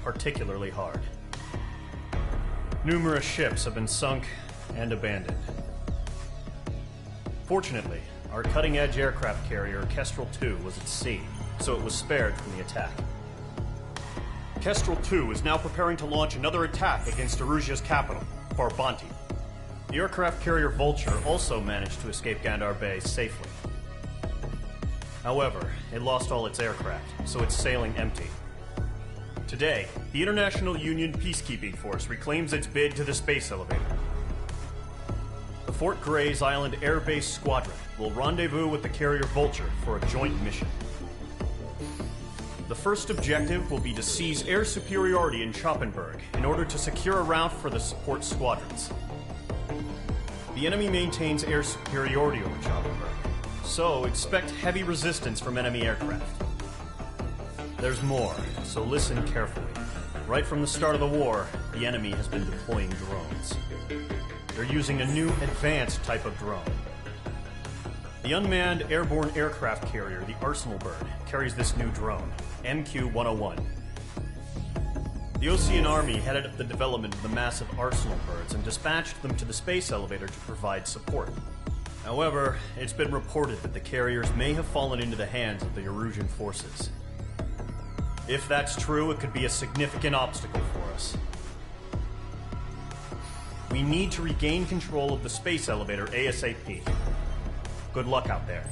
particularly hard. Numerous ships have been sunk and abandoned. Fortunately, our cutting-edge aircraft carrier Kestrel II was at sea, so it was spared from the attack. Kestrel II is now preparing to launch another attack against Erusia's capital, Farbanti. The aircraft carrier Vulture also managed to escape Gandhar Bay safely. However, it lost all its aircraft, so it's sailing empty. Today, the International Union Peacekeeping Force reclaims its bid to the space elevator. The Fort Gray's Island Air Base Squadron will rendezvous with the carrier Vulture for a joint mission. The first objective will be to seize air superiority in Schoppenberg in order to secure a route for the support squadrons. The enemy maintains air superiority over Schoppenberg, so expect heavy resistance from enemy aircraft. There's more, so listen carefully. Right from the start of the war, the enemy has been deploying drones. They're using a new advanced type of drone. The unmanned airborne aircraft carrier, the Arsenal Bird, carries this new drone, MQ-101. The Ocean Army headed up the development of the massive Arsenal Birds and dispatched them to the space elevator to provide support. However, it's been reported that the carriers may have fallen into the hands of the Erusian forces. If that's true, it could be a significant obstacle for us. We need to regain control of the space elevator ASAP. Good luck out there.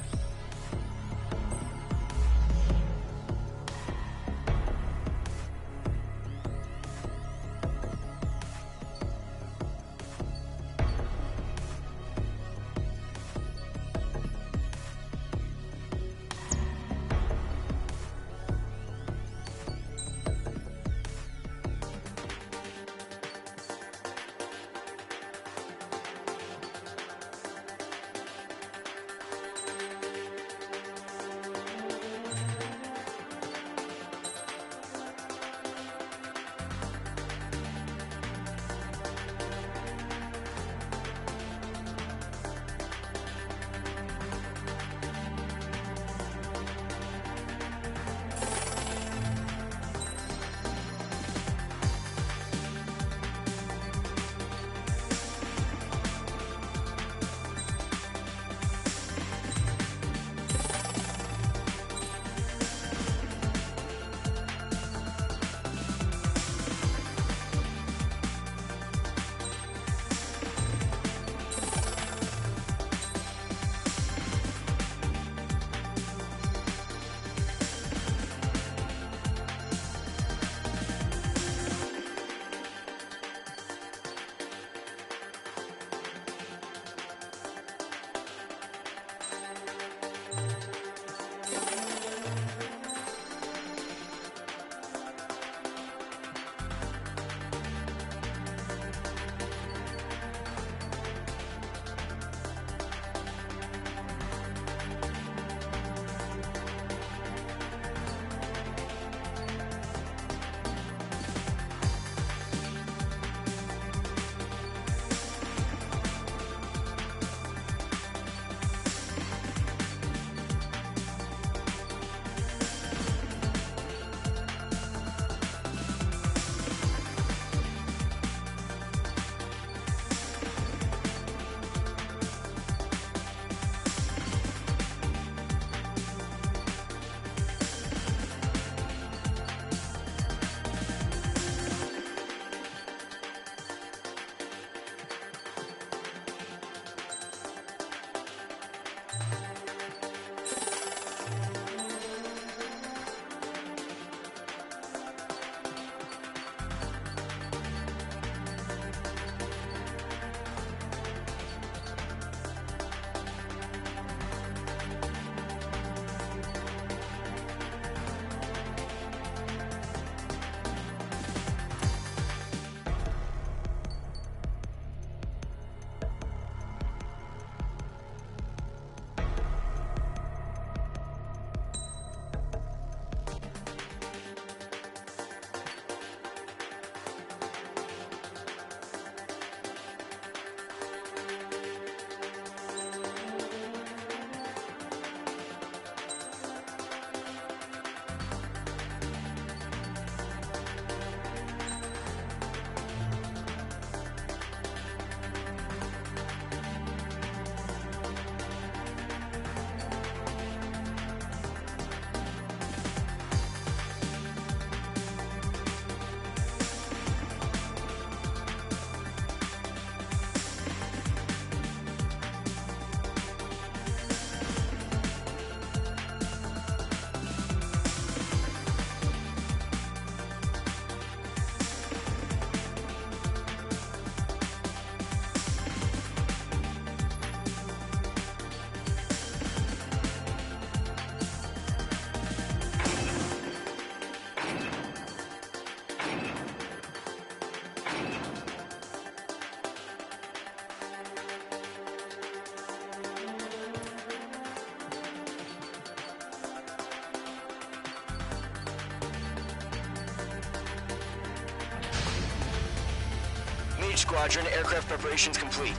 Mage Squadron, aircraft preparations complete.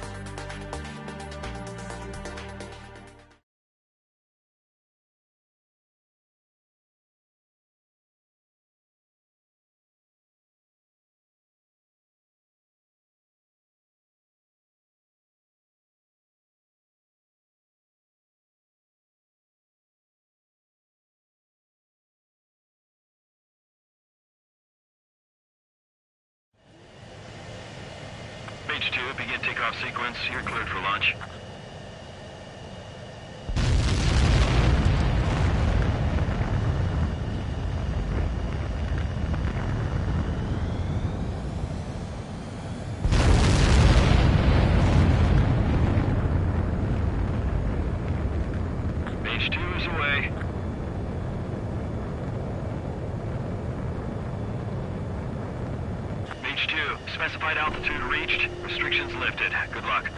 Mage 2, begin takeoff sequence. You're cleared for launch. Mage 2 is away. Mage 2, specified altitude reached. Restrictions lifted. Good luck.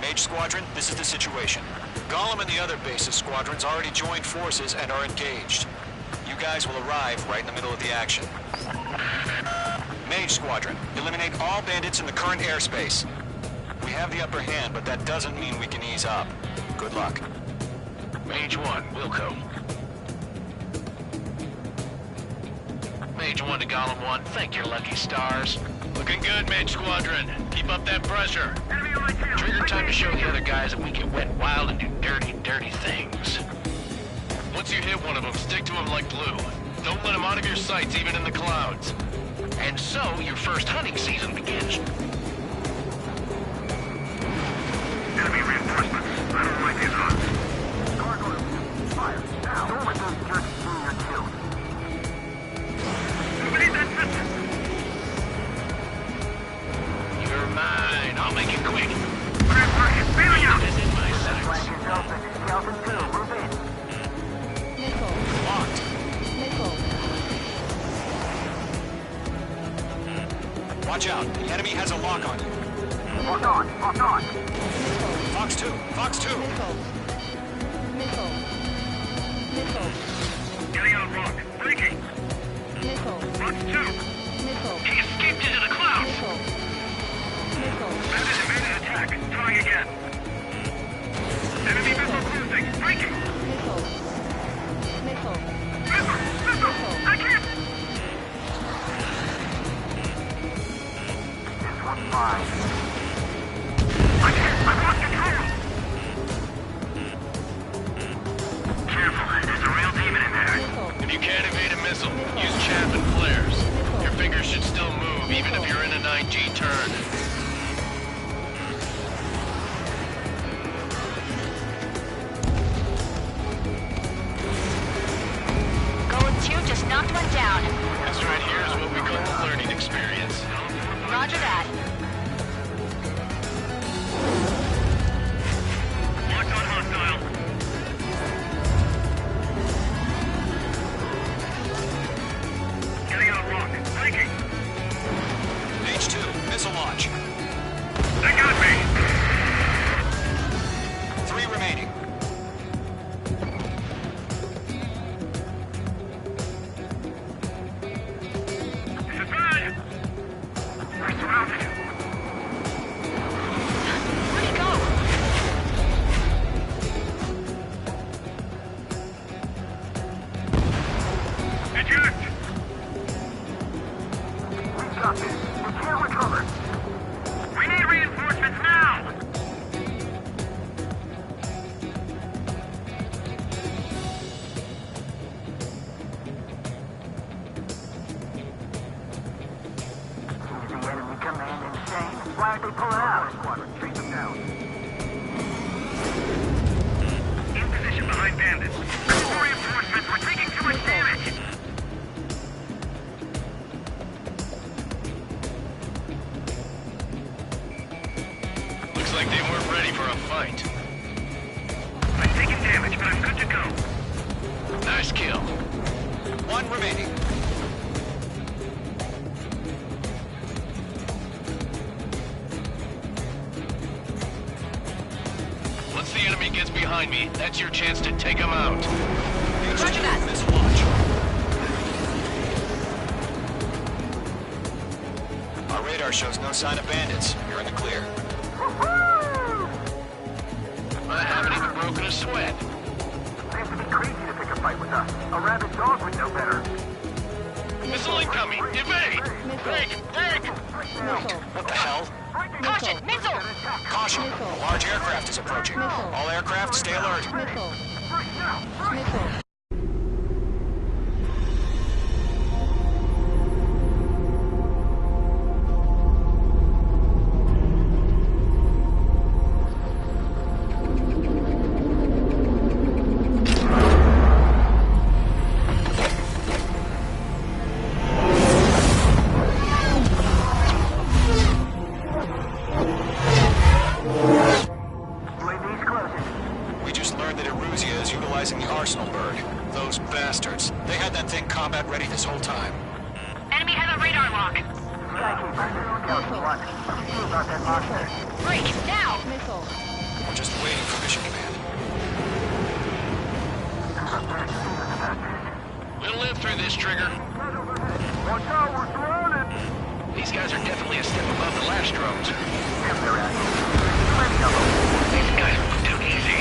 Mage Squadron, this is the situation. Gollum and the other bases squadrons already joined forces and are engaged. You guys will arrive right in the middle of the action. Mage Squadron, eliminate all bandits in the current airspace. We have the upper hand, but that doesn't mean we can ease up. Good luck. Mage 1, Wilco. Mage 1 to Gollum 1, thank your lucky stars. Looking good, Mage Squadron. Keep up that pressure. Trigger time to show the other guys that we can wet wild and do dirty, dirty things. Once you hit one of them, stick to them like glue. Don't let them out of your sights, even in the clouds. And so, your first hunting season begins. Enemy reinforcements. I don't like these odds. Fire. Now. Don't let those jerks see your kill. Nobody that system. You're mine. I'll make it quick. Feeling out. Is in my sights. Flank is open. Skeleton 2, move in. Nickel. Locked. Nickel. Watch out. The enemy has a lock on you. Lock on. Lock on. Nickel. Fox 2. Fox 2. Nickel. Nickel. Nickel. Getting out rock. Breaking. Nickel. Fox 2. Nickel. He escaped into the clouds. Nickel. Nickel. Bandit evaded attack. Trying again. Enemy missile cruising. Breaking. Nickel. Nickel. Missile! I can't! This one's mine. I've lost control! Careful, there's a real demon in there. Nickel. If you can't evade a missile, use chaff and flares. Your fingers should still move, even if you're in a 9G turn. Gold 2 just knocked one down. This right here is what we call the learning experience. Roger that. Locked on hostile. Getting out rock. Breaking. Mage 2. Missile launch. They got me! 3 remaining. This is bad! We're surrounded. Where'd he go? Eject! We've got this. We can't recover. We need reinforcements now! Is the enemy command insane? Why aren't they pulling out? Squadron, trace them down. In position behind bandits. More reinforcements! We're taking too much damage! Looks like they weren't ready for a fight. I'm taking damage, but I'm good to go. Nice kill. 1 remaining. Once the enemy gets behind me, that's your chance to take him out. Roger that. Missile launch. Our radar shows no sign of bandits. You're in the clear. I haven't even broken a sweat. They have to be crazy to pick a fight with us. A rabid dog would know better. Missile incoming! Evade! Break! Break! Missile. What the hell? Caution, missile! Caution! A large aircraft is approaching. All aircraft, stay alert. Missile. Missile. UAV's closing. We just learned that Eruzia is utilizing the Arsenal bird. Those bastards. They had that thing combat ready this whole time. Enemy has a radar lock. Skykeeper, this is Skeleton 1. What do you do about that monster? Break, now! Missile. We're just waiting for mission command. We'll live through this, Trigger. Watch out, we're surrounded! These guys are definitely a step above the last drones. If they're at you. Too many of them. These guys move too easy.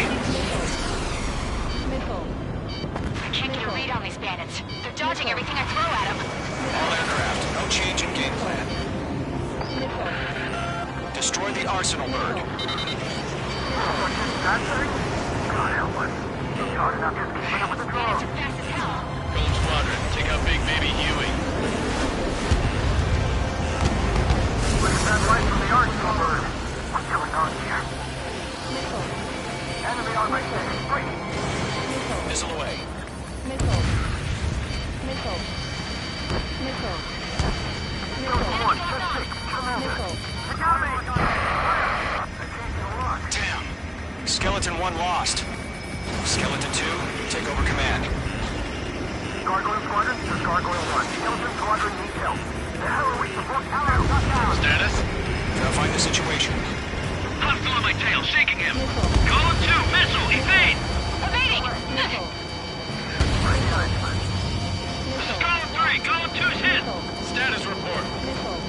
Missile. I can't get a read on these bandits. They're dodging everything I throw at them. All aircraft, no change in game plan. Missile. Destroy the Arsenal bird. What's this, that thing? God help us. It's hard enough just keeping up with the Bandits drone. are fast as hell. Gold Squadron, take out Big Baby Huey. Look at that light from the Arsenal bird. What's going on here? Missile. Enemy on my six. Wait. Missile. Missile away. Missile. Missile. Missile. Skeleton 1, just 6. Come over. Missile. They got me! They're changing a lot. Damn. Skeleton 1 lost. Skeleton 2, take over command. Gargoyle Squadron, this is Gargoyle 1. Skeleton Squadron detail. The hell are we supposed to do? Status? Verifying the situation. Hostile on my tail, shaking him. Missile. Column 2, missile, evade! Evading! Missile. This is Column 3, Column 2's hit. Status report. Missile.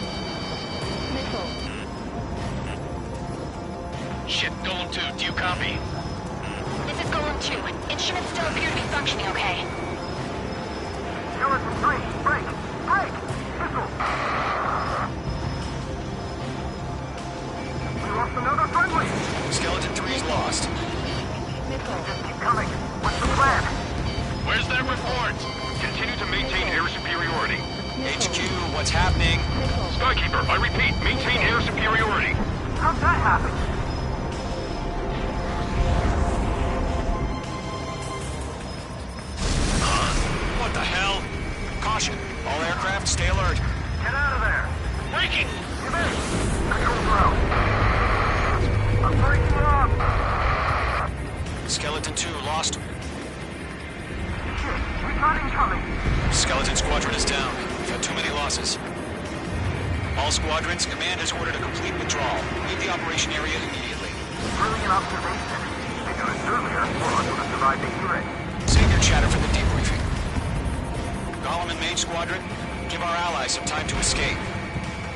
Missile. Shit, Column 2, do you copy? This is Golem 2. Instruments still appear to be functioning okay. Skeleton 3, break! Break! Missile! We lost another friendly! Skeleton 3's lost. Missile. Just keep coming. What's the plan? Where's that report? Continue to maintain air superiority. HQ, what's happening? Missile. Skykeeper, I repeat, maintain air superiority. How'd that happen? What the hell? Caution. All aircraft, stay alert. Get out of there! Breaking! Give in! Control throw! I'm breaking up! Skeleton 2 lost. Shit, recon incoming! Skeleton Squadron is down. We've had too many losses. All squadrons, command has ordered a complete withdrawal. Leave the operation area immediately. Brilliant observation. They got us earlier, or I would have survived the hearing. Save your chatter for the debriefing. Golem and Mage Squadron, give our allies some time to escape.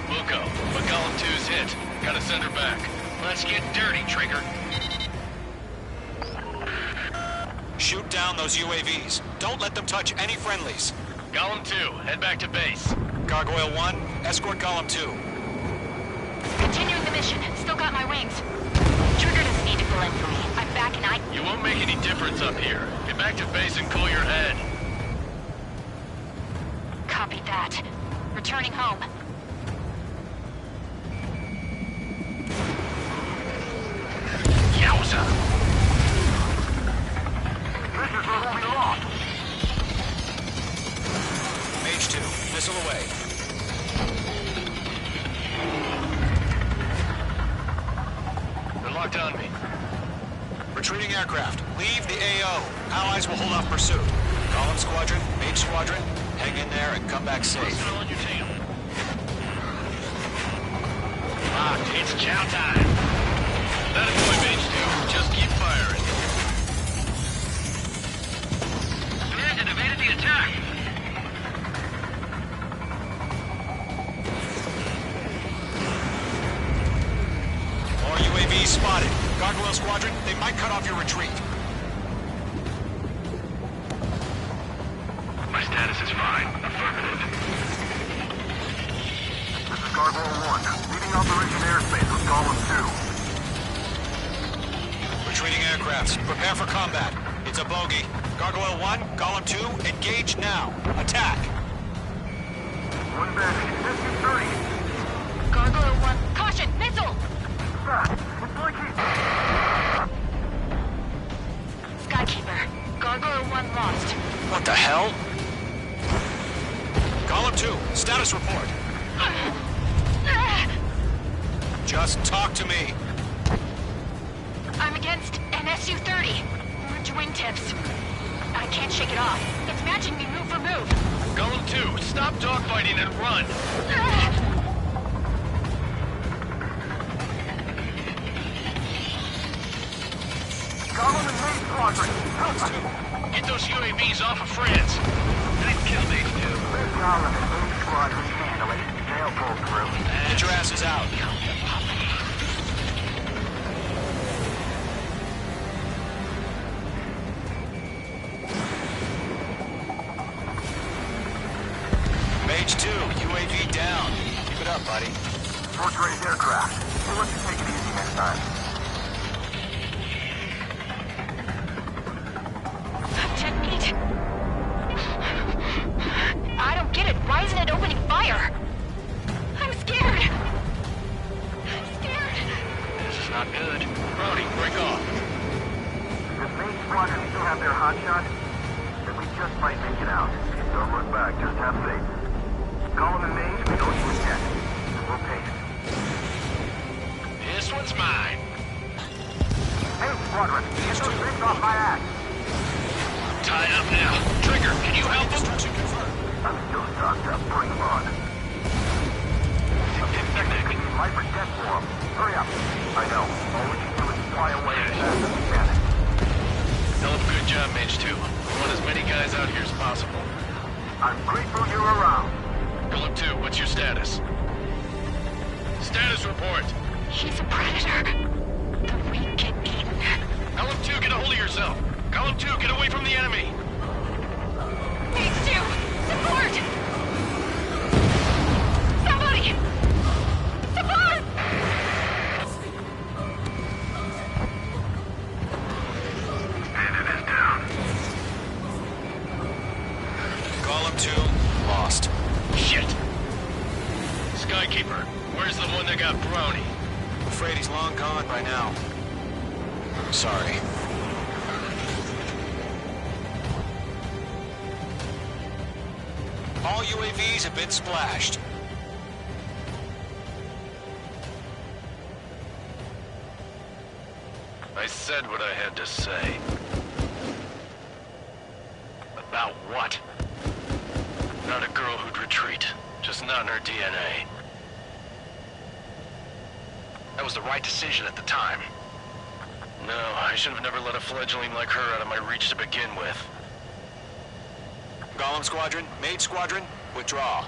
Muko, but Column 2's hit. Gotta send her back. Let's get dirty, Trigger. Shoot down those UAVs. Don't let them touch any friendlies. Column 2, head back to base. Gargoyle 1, escort Golem 2. Continuing the mission. Still got my wings. Trigger doesn't need to fill in for me. I'm back and I... You won't make any difference up here. Get back to base and cool your head. Copy that. Returning home. Yowza! This is where we lost. Mage 2, missile away. They're locked on me. Retreating aircraft, leave the AO. Allies will hold off pursuit. Golem Squadron, Mage Squadron, hang in there and come back safe. Hostile on your tail. Locked, it's chow time. That boy, Mage 2. Just keep firing. Gargoyle Squadron, they might cut off your retreat. My status is fine. Affirmative. This is Gargoyle 1. Leaving Operation Airspace with Golem 2. Retreating aircrafts, prepare for combat. It's a bogey. Gargoyle 1, Golem 2, engage now. Attack! One back. 50-30. Gargoyle 1, caution, missile! It's blinking. Skykeeper, Gargoyle 1 lost. What the hell? Golem 2, status report. Just talk to me. I'm against an Su-30. Orange wingtips. I can't shake it off. It's matching me move for move. Golem 2, stop dogfighting and run! Golem and Main Squadron. Help us. Get those UAVs off of France! Nice kill, Mage 2. Golem and Main Squadron handle it. They'll pull through. Get your asses out. Mage 2, UAV down. Keep it up, buddy. Force-raised aircraft. We'll let you take it easy next time. Technique. I don't get it. Why isn't it opening fire? I'm scared. I'm scared. This is not good. Brody, break off. Does Main Squadron still have their hotshot? Then we just might make it out. Don't look back. Just have faith. Golem and Mage, we don't even yet. We'll pace. This one's mine. Main Squadron, get those things off my ass. Tied up now. Trigger, can you help him? Destruction confirmed. I'm still stocked up. Bring them on. Infected. Viper death for them. Hurry up. I know. All we can do is fly away as fast as we can. Hell of a good job, Mage 2. We want as many guys out here as possible. I'm grateful you're around. Golem 2, what's your status? Status report. He's a predator. The weak get eaten. Golem 2, get a hold of yourself. Golem 2, get away from the enemy. Mage 2, support! Somebody! Support! Bandit is down. Golem 2, lost. Shit! Skykeeper, where's the one that got Brownie? I'm afraid he's long gone by now. Sorry. All UAVs have been splashed. I said what I had to say. About what? Not a girl who'd retreat. Just not in her DNA. That was the right decision at the time. No, I should have never let a fledgling like her out of my reach to begin with. Golem Squadron, Mage Squadron, withdraw.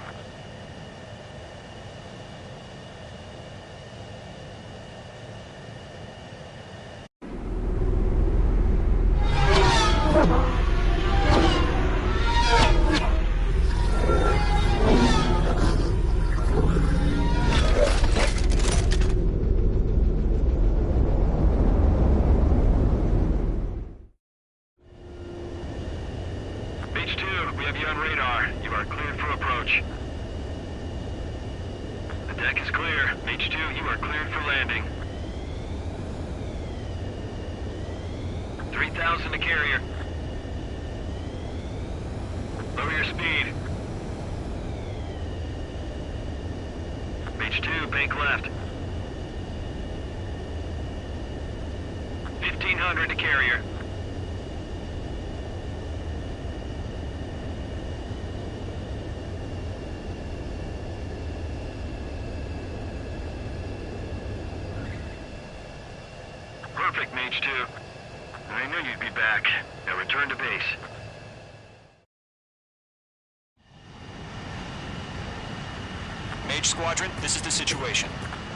Mage 2, we have you on radar. You are cleared for approach. The deck is clear. Mage 2, you are cleared for landing. 3,000 to carrier. Lower your speed. Mage 2, bank left. 1,500 to carrier. Perfect, Mage 2. I knew you'd be back. Now return to base. Mage Squadron, this is the situation.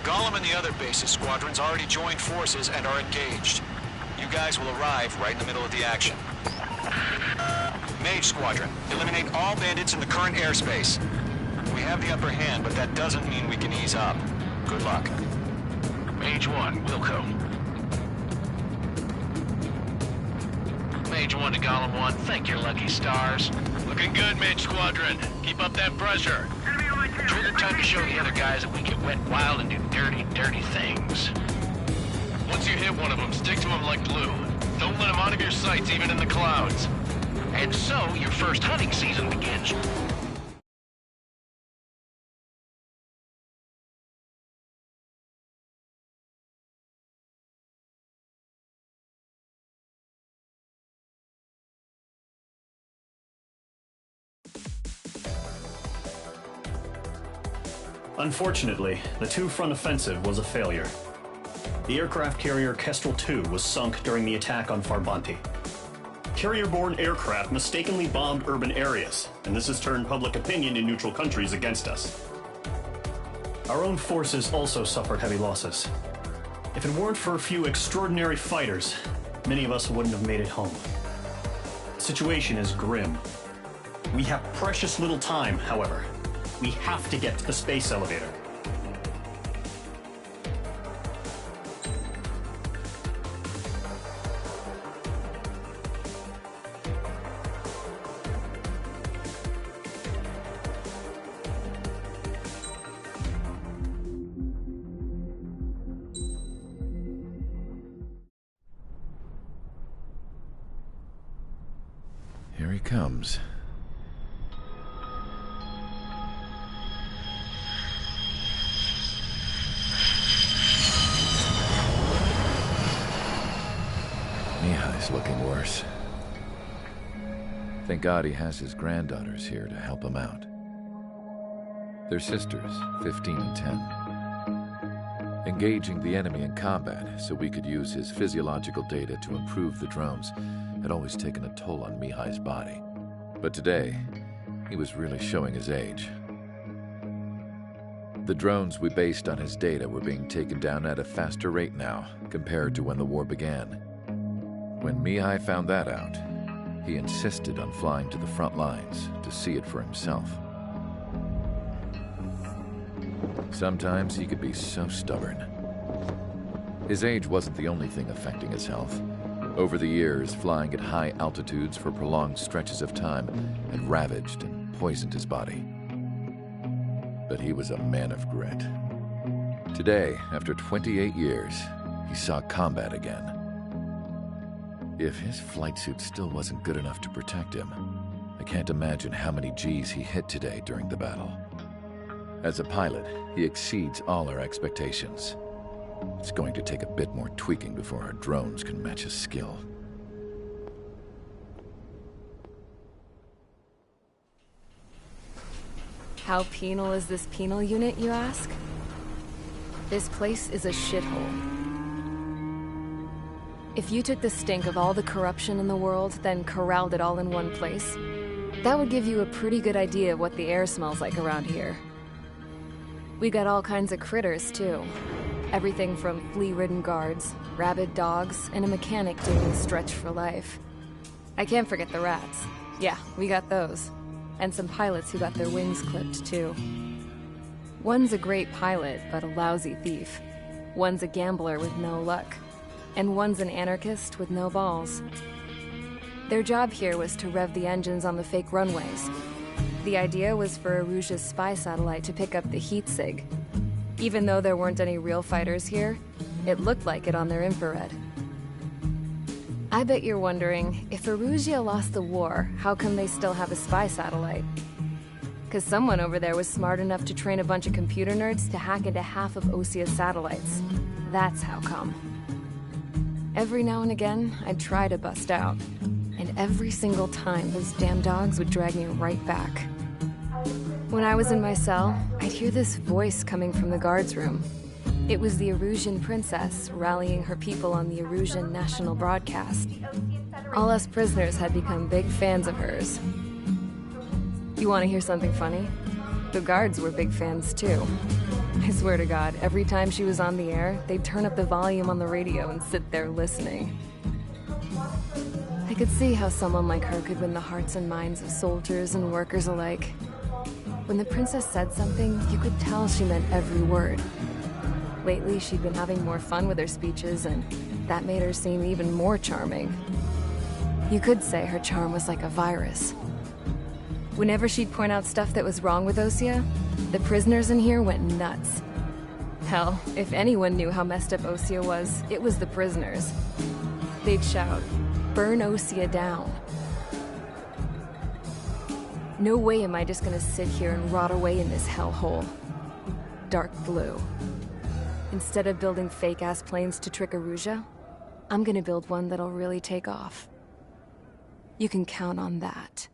Gollum and the other base's squadrons already joined forces and are engaged. You guys will arrive right in the middle of the action. Mage Squadron, eliminate all bandits in the current airspace. We have the upper hand, but that doesn't mean we can ease up. Good luck. Mage 1, Wilco. Mage 1 to Gollum 1, thank your lucky stars. Looking good, Mage Squadron. Keep up that pressure. Trigger time to show the other guys that we can wet wild and do dirty, dirty things. Once you hit one of them, stick to him like glue. Don't let him out of your sights, even in the clouds. And so, your first hunting season begins. Unfortunately, the two-front offensive was a failure. The aircraft carrier Kestrel II was sunk during the attack on Farbanti. Carrier-borne aircraft mistakenly bombed urban areas, and this has turned public opinion in neutral countries against us. Our own forces also suffered heavy losses. If it weren't for a few extraordinary fighters, many of us wouldn't have made it home. The situation is grim. We have precious little time, however. We have to get to the space elevator. Here he comes. Mihai's looking worse. Thank God he has his granddaughters here to help him out. They're sisters, 15 and 10. Engaging the enemy in combat so we could use his physiological data to improve the drones had always taken a toll on Mihai's body. But today, he was really showing his age. The drones we based on his data were being taken down at a faster rate now compared to when the war began. When Mihai found that out, he insisted on flying to the front lines to see it for himself. Sometimes he could be so stubborn. His age wasn't the only thing affecting his health. Over the years, flying at high altitudes for prolonged stretches of time had ravaged and poisoned his body. But he was a man of grit. Today, after 28 years, he saw combat again. If his flight suit still wasn't good enough to protect him, I can't imagine how many G's he hit today during the battle. As a pilot, he exceeds all our expectations. It's going to take a bit more tweaking before our drones can match his skill. How penal is this penal unit, you ask? This place is a shithole. If you took the stink of all the corruption in the world, then corralled it all in one place, that would give you a pretty good idea of what the air smells like around here. We got all kinds of critters, too. Everything from flea-ridden guards, rabid dogs, and a mechanic doing the stretch for life. I can't forget the rats. Yeah, we got those. And some pilots who got their wings clipped, too. One's a great pilot, but a lousy thief. One's a gambler with no luck. And one's an anarchist with no balls. Their job here was to rev the engines on the fake runways. The idea was for Aruja's spy satellite to pick up the heat sig. Even though there weren't any real fighters here, it looked like it on their infrared. I bet you're wondering, if Aruja lost the war, how come they still have a spy satellite? Because someone over there was smart enough to train a bunch of computer nerds to hack into half of Osia's satellites. That's how come. Every now and again, I'd try to bust out. And every single time, those damn dogs would drag me right back. When I was in my cell, I'd hear this voice coming from the guards room. It was the Erusian princess rallying her people on the Erusian national broadcast. All us prisoners had become big fans of hers. You want to hear something funny? The guards were big fans too. I swear to God, every time she was on the air, they'd turn up the volume on the radio and sit there listening. I could see how someone like her could win the hearts and minds of soldiers and workers alike. When the princess said something, you could tell she meant every word. Lately, she'd been having more fun with her speeches, and that made her seem even more charming. You could say her charm was like a virus. Whenever she'd point out stuff that was wrong with Osea, the prisoners in here went nuts. Hell, if anyone knew how messed up Osea was, it was the prisoners. They'd shout, "Burn Osea down." No way am I just gonna sit here and rot away in this hellhole. Dark blue. Instead of building fake-ass planes to trick Aruja, I'm gonna build one that'll really take off. You can count on that.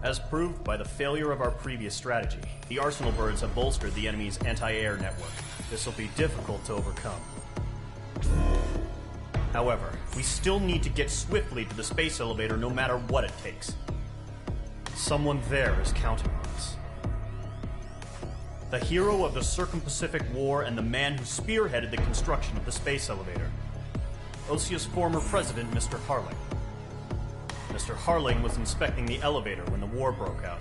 As proved by the failure of our previous strategy, the Arsenal birds have bolstered the enemy's anti-air network. This will be difficult to overcome. However, we still need to get swiftly to the space elevator no matter what it takes. Someone there is counting on us. The hero of the Circum-Pacific War and the man who spearheaded the construction of the space elevator. Osea's former president, Mr. Harling. Mr. Harling was inspecting the elevator when the war broke out.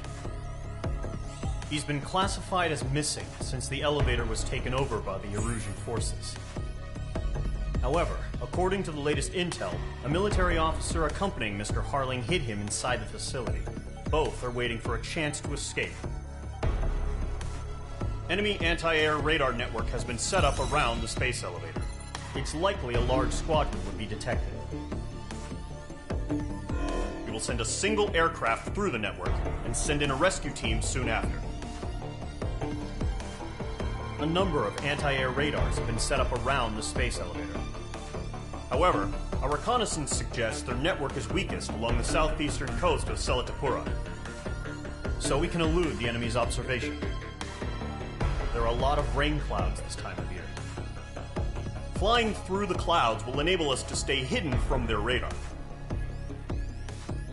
He's been classified as missing since the elevator was taken over by the Erusian forces. However, according to the latest intel, a military officer accompanying Mr. Harling hid him inside the facility. Both are waiting for a chance to escape. Enemy anti-air radar network has been set up around the space elevator. It's likely a large squadron would be detected. We will send a single aircraft through the network and send in a rescue team soon after. A number of anti-air radars have been set up around the space elevator. However, our reconnaissance suggests their network is weakest along the southeastern coast of Selatapura, so we can elude the enemy's observation. There are a lot of rain clouds this time of year. Flying through the clouds will enable us to stay hidden from their radar.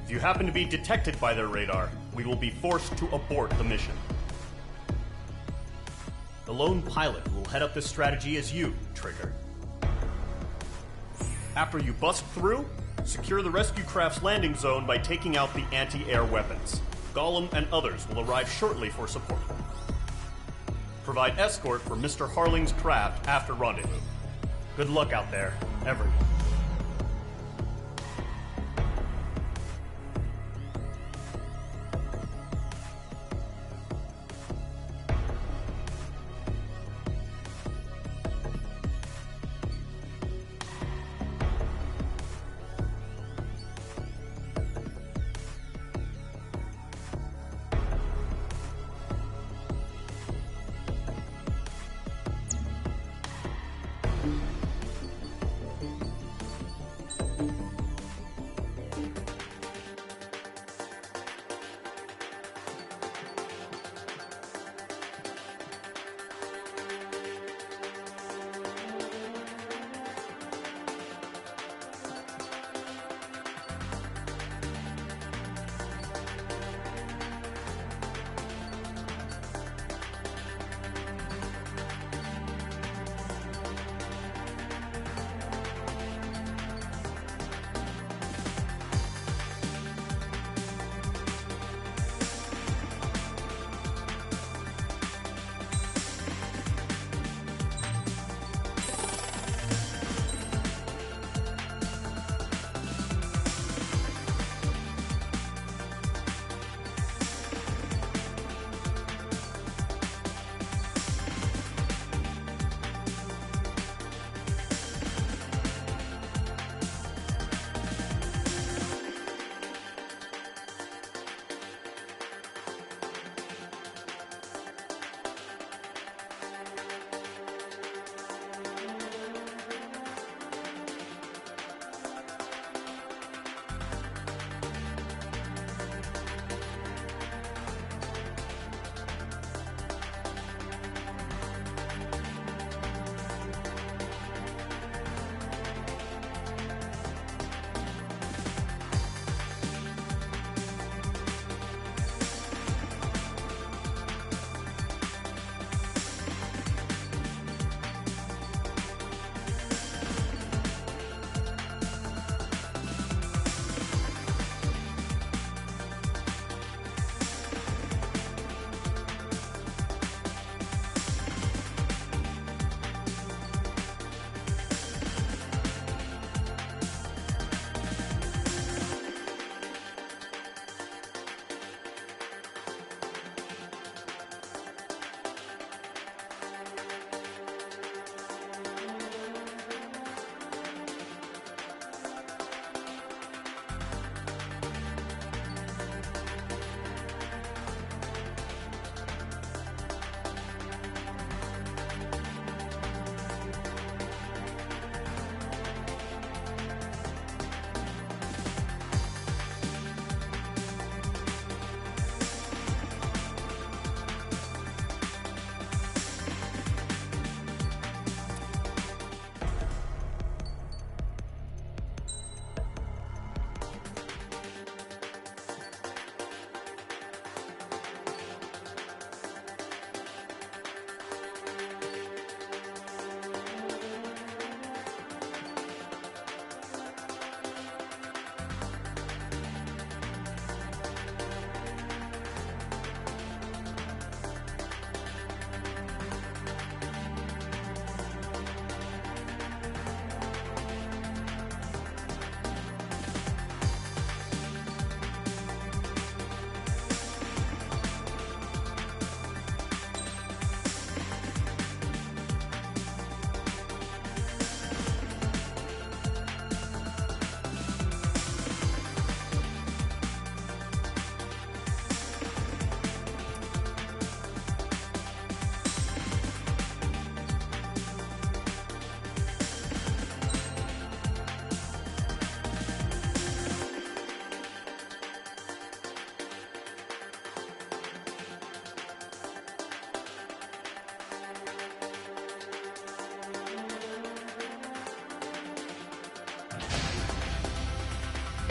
If you happen to be detected by their radar, we will be forced to abort the mission. The lone pilot who will head up this strategy is you, Trigger. After you bust through, secure the rescue craft's landing zone by taking out the anti-air weapons. Gollum and others will arrive shortly for support. Provide escort for Mr. Harling's craft after rendezvous. Good luck out there, everyone.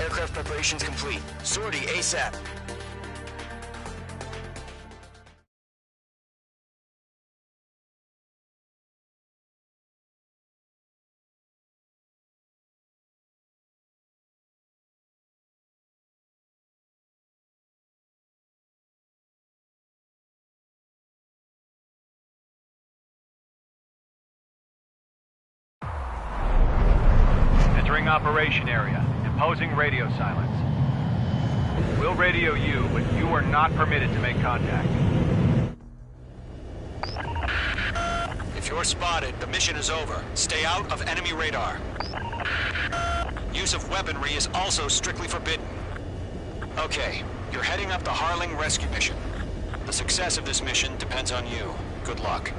Aircraft preparations complete. Sortie ASAP. Entering operation area. Imposing radio silence. We'll radio you, but you are not permitted to make contact. If you're spotted, the mission is over. Stay out of enemy radar. Use of weaponry is also strictly forbidden. Okay, you're heading up the Harling rescue mission. The success of this mission depends on you. Good luck.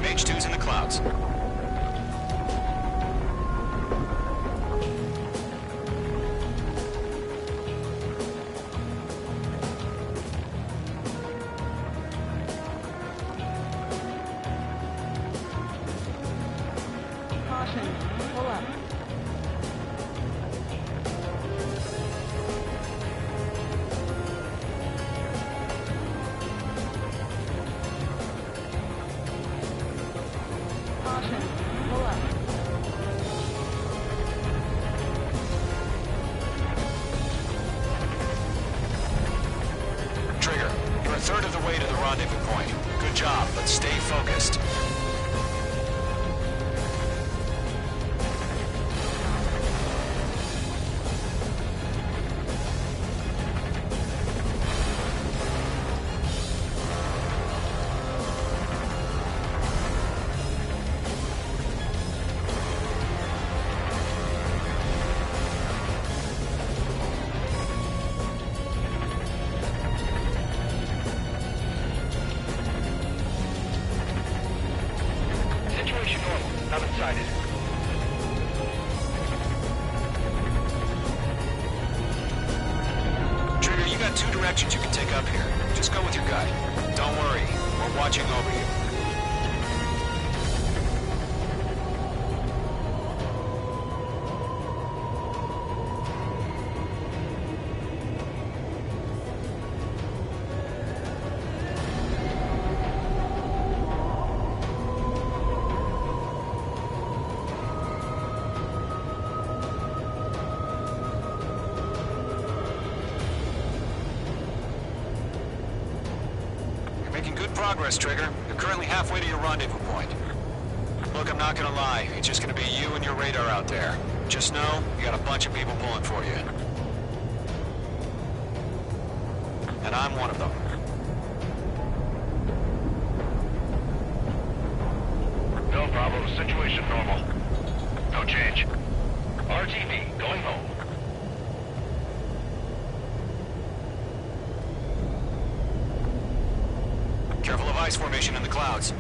Mage 2's in the clouds. Caution. Pull up. Caution. Pull up. Trigger, you're a third of the way to the rendezvous point. Good job, but stay focused. Situation normal. Nothing sighted. Trigger, you got two directions you can take up here. Just go with your gut. Don't worry, we're watching over you. Making good progress, Trigger. You're currently halfway to your rendezvous point. Look, I'm not gonna lie. It's just gonna be you and your radar out there. Just know, you got a bunch of people pulling for you. And I'm one of them. No problem. Situation normal. No change. RTV, going home. Careful of ice formation in the clouds.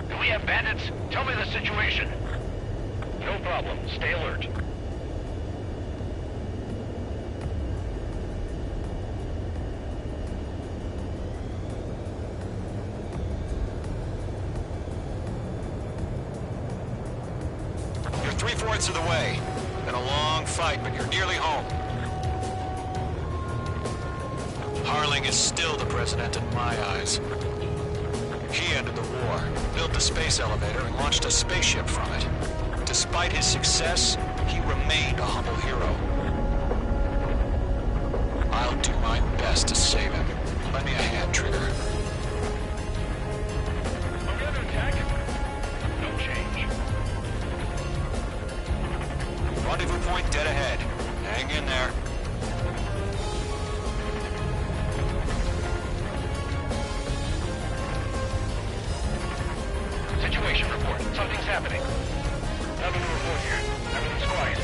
Do we have bandits? Tell me the situation. No problem. Stay alert. You're 3/4 of the way. Been a long fight, but you're nearly home. Harling is still the president in my eyes. He ended the war, built the space elevator, and launched a spaceship from it. Despite his success, he remained a humble hero. I'll do my best to save him. Lend me a hand, Trigger. Are we under attack? No change. Rendezvous point dead ahead. Hang in there. Situation report. Something's happening. Nothing to report here. Everything's quiet.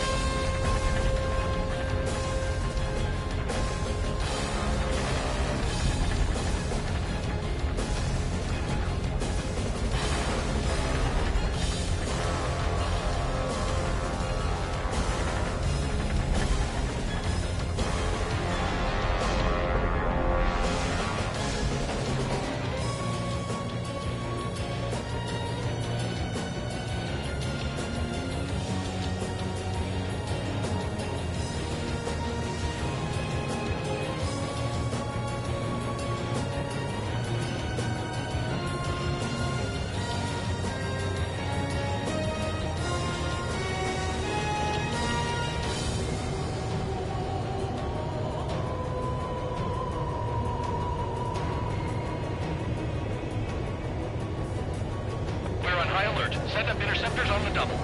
alert. Set up interceptors on the double.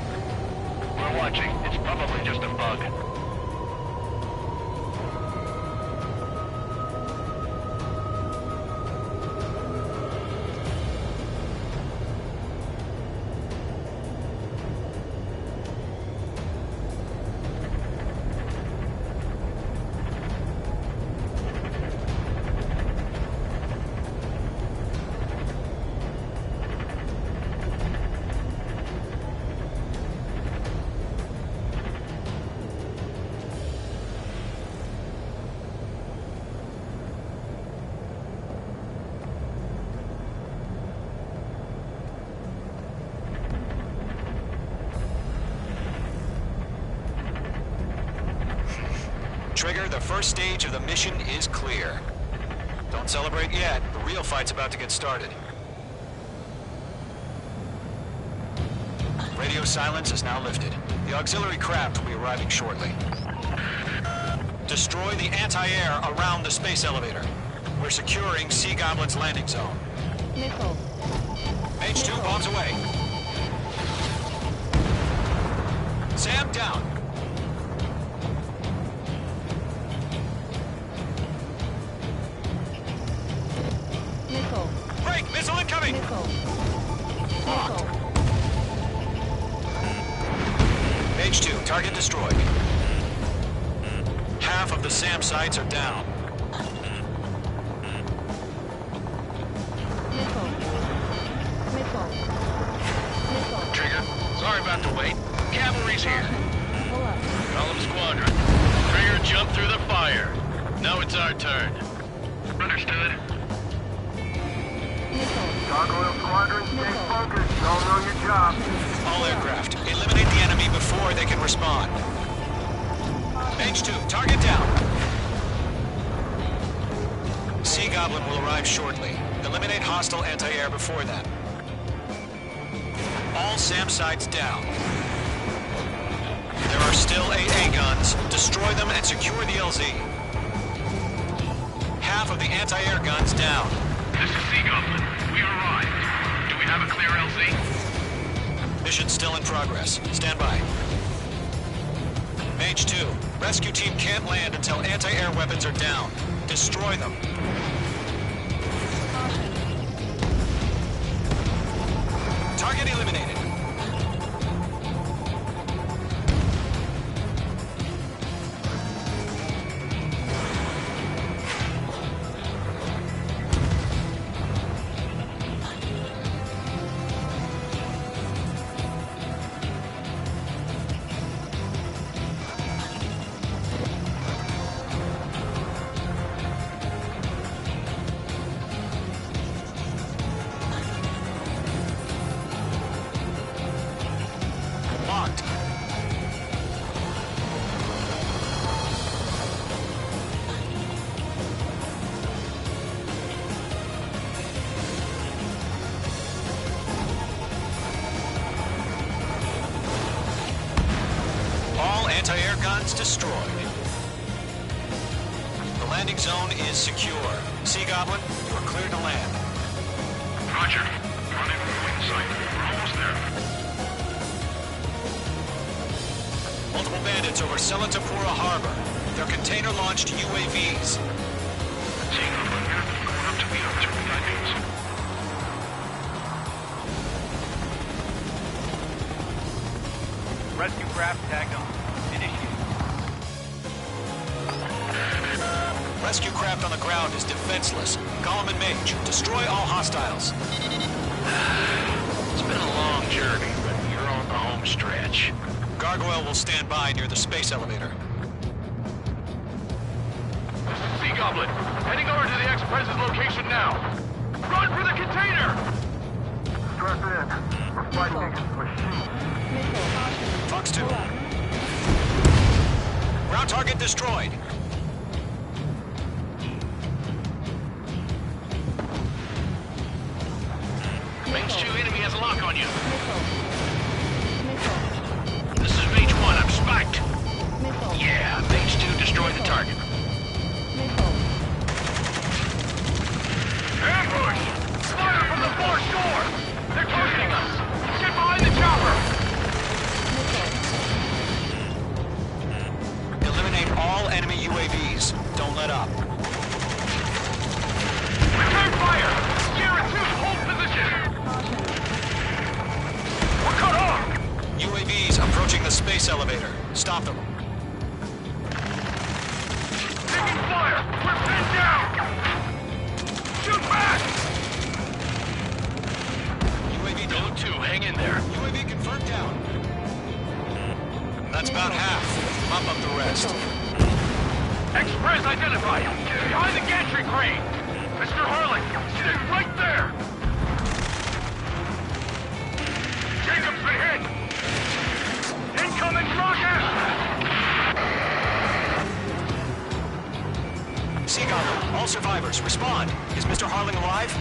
We're watching. It's probably just a bug. Trigger, the first stage of the mission is clear. Don't celebrate yet. The real fight's about to get started. Radio silence is now lifted. The auxiliary craft will be arriving shortly. Destroy the anti-air around the space elevator. We're securing Sea Goblin's landing zone. Missile. H2 bombs away. Sam down. Missile. Break! Missile incoming! Missile. Locked. H2, target destroyed. Half of the SAM sites are down. Missile. Missile. Missile. Trigger, sorry about the wait. Cavalry's here. Pull up. Column Squadron. Trigger jumped through the fire. Now it's our turn. Understood. Missile. Gargoyle Squadron, stay focused. You all know your job. All aircraft, eliminate the enemy before they can respond. H2, target down. Sea Goblin will arrive shortly. Eliminate hostile anti-air before that. All SAM sites down. There are still AA guns. Destroy them and secure the LZ. Half of the anti-air guns down. This is Sea Goblin. We arrived. Do we have a clear LZ? Mission still in progress. Stand by. Mage 2, rescue team can't land until anti-air weapons are down. Destroy them. Target eliminated. Locked. All anti-air guns destroyed. The landing zone is secure. Sea Goblin, you are cleared to land. Roger. Rendezvous in sight. We're almost there. Multiple bandits over Selatapura Harbor. They're container-launched UAVs. Sea Goblin, we're going up to meet up. That means. Rescue craft tagged on. Initiate. Rescue craft on the ground is defenseless. Gollum and Mage, destroy all hostiles. It's been a long journey, but you're on the home stretch. Gargoyle will stand by near the space elevator. Sea Goblin, heading over to the Express's location now. Run for the container! Stress in. We're fighting against machines. Missile. Caution. Fox 2. Pull up. Ground target destroyed. Mage 2 enemy has a lock on you. Missile. Missile. This is Mage 1, I'm spiked. Missile. Yeah, Mage 2 destroyed the target. Missile. Ambush! Fire from the far shore! They're targeting us! Get behind base elevator. Stop them. Taking fire! We're pinned down! Shoot back! UAV Go to, hang in there. UAV confirmed down. That's about half. Mop up the rest. Express identified! Behind the gantry crane! Mr. Harling, stay right there! Jacob's been hit! Incoming rocket! Seagull, all survivors, respond. Is Mr. Harling alive?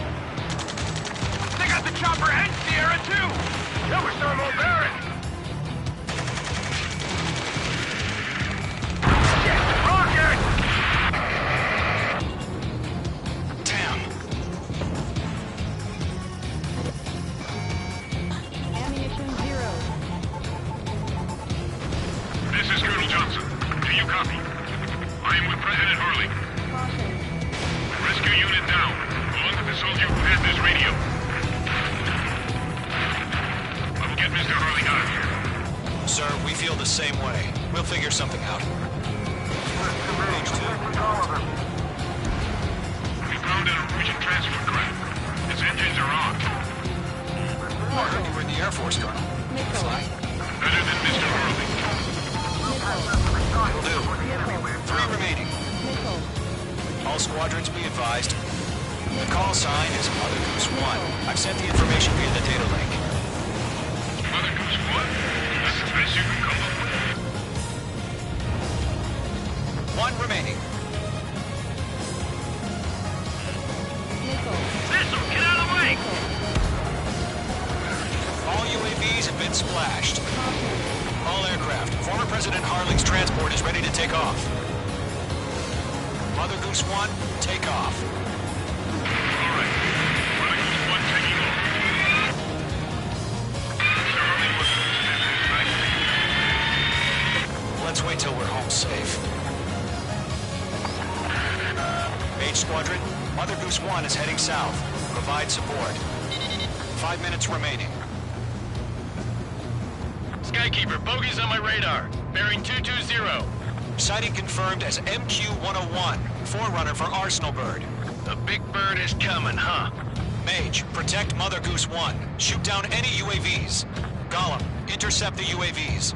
They got the chopper and Sierra too! That was Thermal Baron! Rocket! Damn. Ammunition 0. This is Colonel Johnson. Do you copy? I am with President Harling. Caution. Rescue unit down, along with the soldier who has this radio. I will get Mr. Harling out of here. Sir, we feel the same way. We'll figure something out. Page 2. We found an Norwegian transport craft. Its engines are on. I heard you were in the Air Force, Colonel. Missile. Better than Mr. Harling. Will do. 3 remaining. Missile. All squadrons be advised. The call sign is Mother Goose 1. I've sent the information via the data link. Mother Goose 1? That's the best you can come up with. 1 remaining. Missile. Missile, get out of the way! All UAVs have been splashed. All aircraft. Former President Harling's transport is ready to take off. Mother Goose 1, take off. All right. Mother Goose 1 taking off. Mr. Harling was Let's wait till we're home safe. Mage Squadron, Mother Goose 1 is heading south. Provide support. 5 minutes remaining. Skykeeper, bogeys on my radar. Bearing 220. Sighting confirmed as MQ-101, forerunner for Arsenal Bird. The big bird is coming, huh? Mage, protect Mother Goose 1. Shoot down any UAVs. Gollum, intercept the UAVs.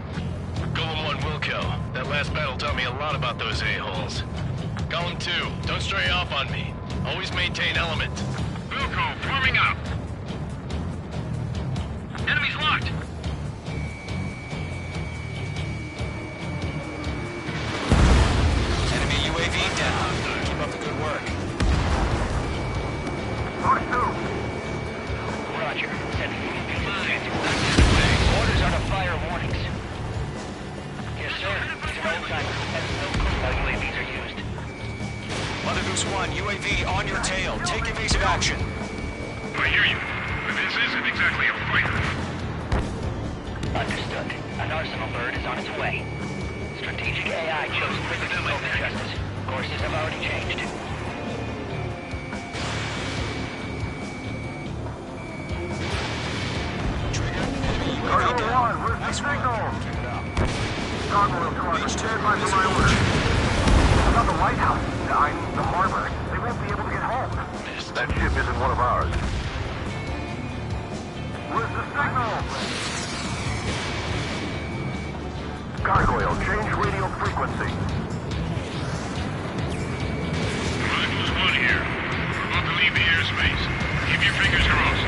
Golem 1 will kill. That last battle taught me a lot about those a-holes. Golem 2, don't stray off on me. Always maintain element. Wilco, forming up. Enemy's locked. Enemy UAV down. Keep up the good work. Roger. Orders are to fire warnings. Yes, sir. He's an old-timer. Has no clue how UAVs are used. Mother Goose 1, UAV on your tail. Take evasive action. I hear you. But this isn't exactly a fighter. Understood. An Arsenal Bird is on its way. Strategic AI chose quicker to move the justice. Courses have already changed. Cargo 1, where's the signal? Gargoyle Squadron, stand by for my order. About the lighthouse, I mean the harbor. They won't be able to get home. That ship isn't one of ours. Where's the signal? Gargoyle, change radio frequency. Mother Goose 1 here. We're about to leave the airspace. Keep your fingers crossed.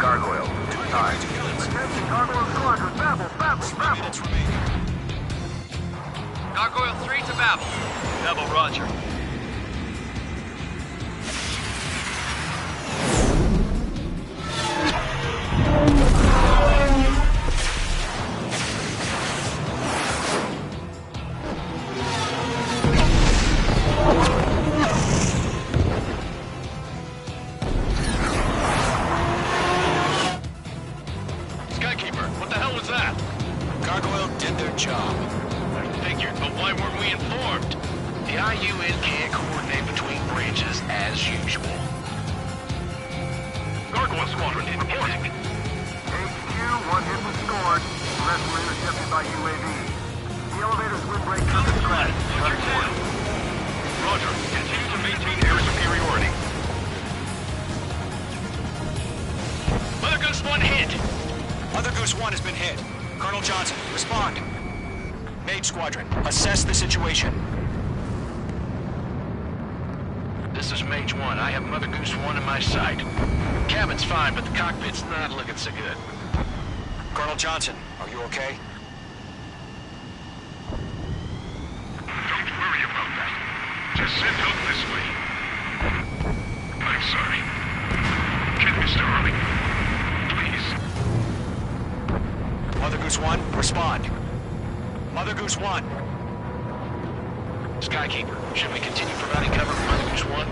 Gargoyle, time. Attention, Gargoyle Squadron, babble. 3 minutes remaining. Gargoyle 3 to Babel. Babel, roger. Skykeeper, what the hell was that? Gargoyle did their job. I figured, but why weren't we informed? The IUN can't coordinate between branches as usual. Gargoyle Squadron, reporting. HQ, one hit was scored. Rest later intercepted by UAV. The elevator's windbreak is cracked. Roger. Continue to maintain air superiority. Mother Goose 1 hit. Mother Goose 1 has been hit. Colonel Johnson, respond. Mage Squadron, assess the situation. This is Mage 1. I have Mother Goose 1 in my sight. Cabin's fine, but the cockpit's not looking so good. Colonel Johnson, are you okay? Don't worry about that. Just send help this way. I'm sorry. Get Mr. Harley. Please. Mother Goose 1, respond. Mother Goose 1. Skykeeper, should we continue providing cover for Mother Goose 1?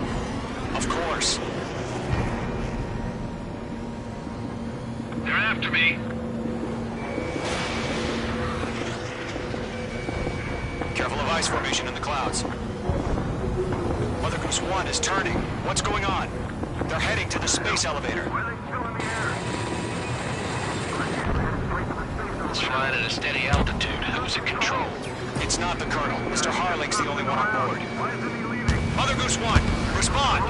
Of course. They're after me. Careful of ice formation in the clouds. Mother Goose 1 is turning. What's going on? They're heading to the space elevator. It's flying at a steady altitude. Who's in control? It's not the Colonel. Mr. Harling's the only one on board. Mother Goose 1, respond!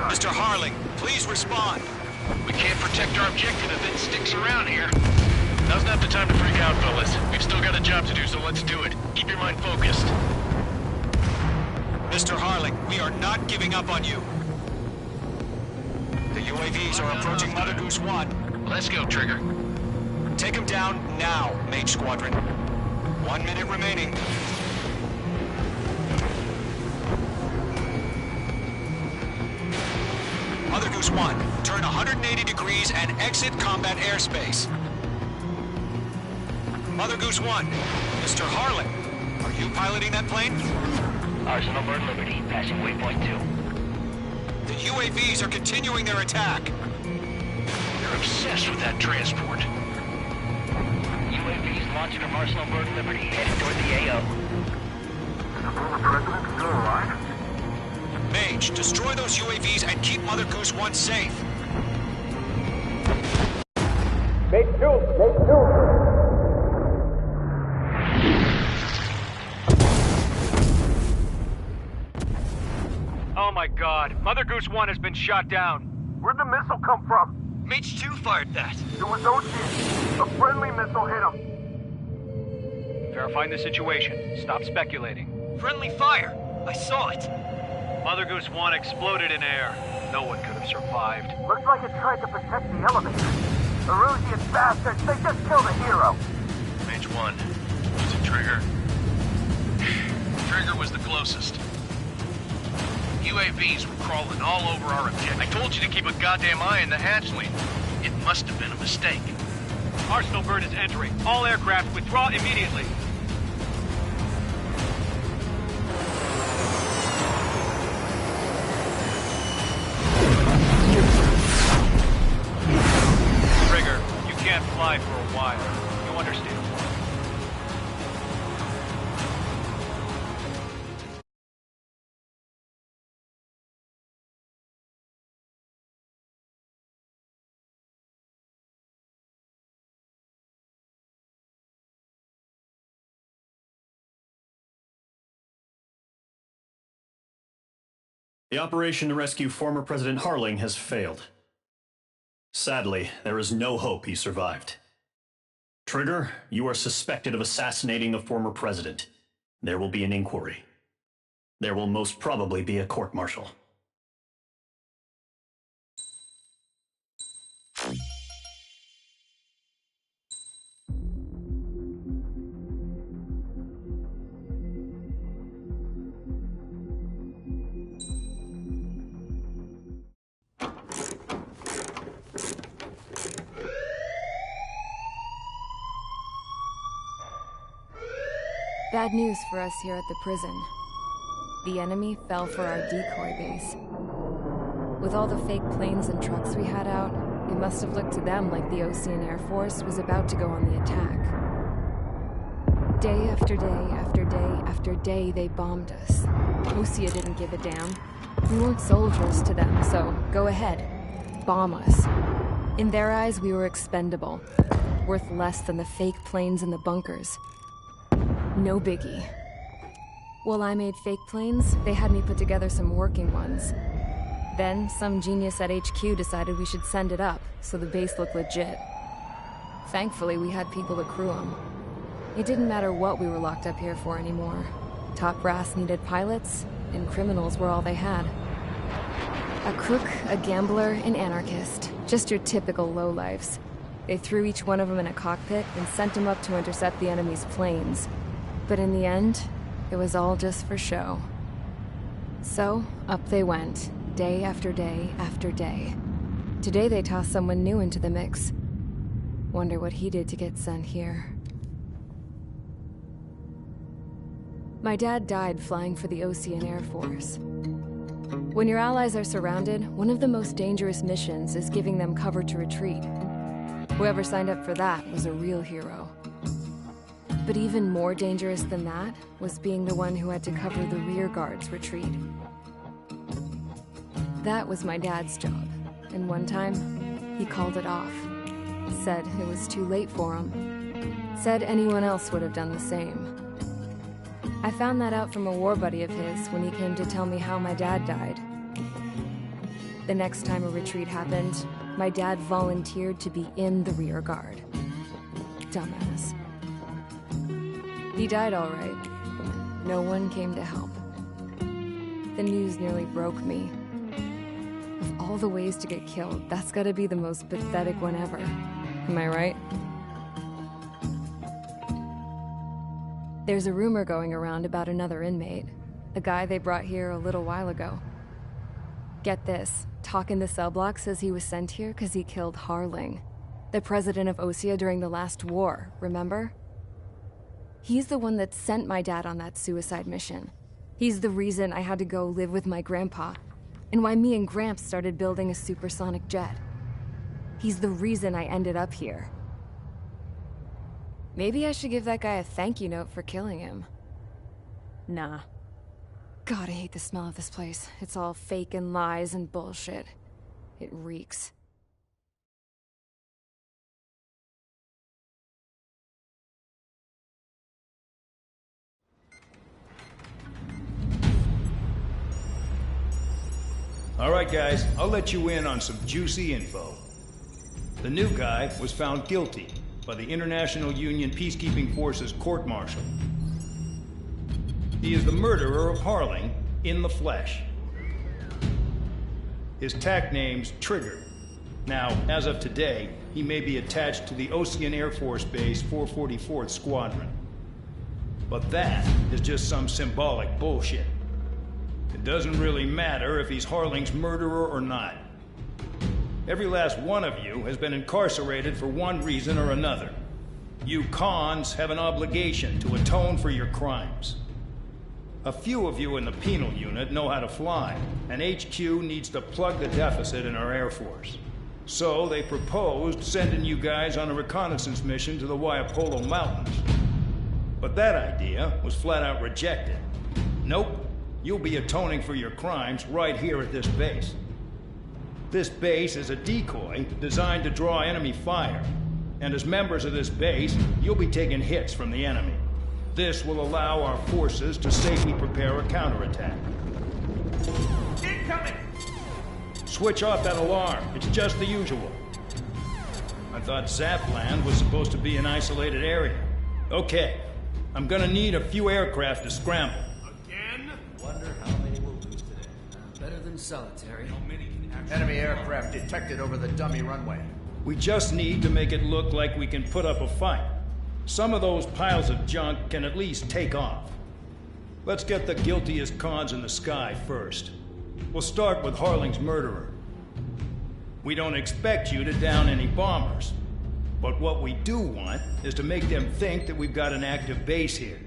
Mr. Harling, please respond. We can't protect our objective if it sticks around here. Now's not the time to freak out, fellas. We've still got a job to do, so let's do it. Keep your mind focused. Mr. Harling, we are not giving up on you. The UAVs are approaching Mother Goose 1. Let's go, Trigger. Take them down now, Mage Squadron. 1 minute remaining. Mother Goose 1, turn 180 degrees and exit combat airspace. Mother Goose 1, Mr. Harling, are you piloting that plane? Arsenal Bird Liberty, passing waypoint 2. The UAVs are continuing their attack. You're obsessed with that transport. UAVs launched from Arsenal Bird Liberty, headed toward the AO. The former president still alive? Mage, destroy those UAVs and keep Mother Goose 1 safe. Oh my god, Mother Goose 1 has been shot down. Where'd the missile come from? Mage 2 fired that. It was Ocean. A friendly missile hit him. Verifying the situation. Stop speculating. Friendly fire. I saw it. Mother Goose 1 exploded in air. No one could have survived. Looks like it tried to protect the elevator. The Rusian bastards, they just killed a hero. Mage 1. Was it Trigger? Trigger was the closest. UAVs were crawling all over our objective. I told you to keep a goddamn eye on the hatchling. It must have been a mistake. Arsenal Bird is entering. All aircraft withdraw immediately. Trigger, you can't fly for a while. You understand? The operation to rescue former President Harling has failed. Sadly, there is no hope he survived. Trigger, you are suspected of assassinating the former president. There will be an inquiry. There will most probably be a court-martial. Bad news for us here at the prison. The enemy fell for our decoy base. With all the fake planes and trucks we had out, it must have looked to them like the Ocean Air Force was about to go on the attack. Day after day after day after day, they bombed us. Osea didn't give a damn. We weren't soldiers to them, so go ahead. Bomb us. In their eyes, we were expendable. worth less than the fake planes in the bunkers. No biggie. While I made fake planes, they had me put together some working ones. Then, some genius at HQ decided we should send it up, so the base looked legit. Thankfully, we had people to crew them. It didn't matter what we were locked up here for anymore. Top brass needed pilots, and criminals were all they had. A crook, a gambler, an anarchist. Just your typical lowlifes. They threw each one of them in a cockpit and sent them up to intercept the enemy's planes. But in the end, it was all just for show. So, up they went, day after day after day. Today they tossed someone new into the mix. Wonder what he did to get sent here. My dad died flying for the Ocean Air Force. When your allies are surrounded, one of the most dangerous missions is giving them cover to retreat. Whoever signed up for that was a real hero. But even more dangerous than that was being the one who had to cover the rear guard's retreat. That was my dad's job, and one time, he called it off. Said it was too late for him. Said anyone else would have done the same. I found that out from a war buddy of his when he came to tell me how my dad died. The next time a retreat happened, my dad volunteered to be in the rear guard. Dumbass. He died all right. No one came to help. The news nearly broke me. Of all the ways to get killed, that's gotta be the most pathetic one ever. Am I right? There's a rumor going around about another inmate. A guy they brought here a little while ago. Get this, talk in the cell block says he was sent here because he killed Harling, the president of Osea during the last war, remember? He's the one that sent my dad on that suicide mission. He's the reason I had to go live with my grandpa, and why me and Gramps started building a supersonic jet. He's the reason I ended up here. Maybe I should give that guy a thank you note for killing him. Nah. God, I hate the smell of this place. It's all fake and lies and bullshit. It reeks. All right, guys, I'll let you in on some juicy info. The new guy was found guilty by the International Union Peacekeeping Forces court-martial. He is the murderer of Harling in the flesh. His TAC name's Trigger. Now, as of today, he may be attached to the Ocean Air Force Base 444th Squadron. But that is just some symbolic bullshit. It doesn't really matter if he's Harling's murderer or not. Every last one of you has been incarcerated for one reason or another. You cons have an obligation to atone for your crimes. A few of you in the penal unit know how to fly, and HQ needs to plug the deficit in our Air Force. So they proposed sending you guys on a reconnaissance mission to the Waiapolo Mountains. But that idea was flat out rejected. Nope, you'll be atoning for your crimes right here at this base. This base is a decoy designed to draw enemy fire. And as members of this base, you'll be taking hits from the enemy. This will allow our forces to safely prepare a counterattack. Incoming! Switch off that alarm. It's just the usual. I thought Zapland was supposed to be an isolated area. Okay, I'm gonna need a few aircraft to scramble. Again? Wonder how many we'll lose today. Better than solitary. How many can actually... Enemy aircraft detected over the dummy runway. We just need to make it look like we can put up a fight. Some of those piles of junk can at least take off. Let's get the guiltiest cons in the sky first. We'll start with Harling's murderer. We don't expect you to down any bombers. But what we do want is to make them think that we've got an active base here.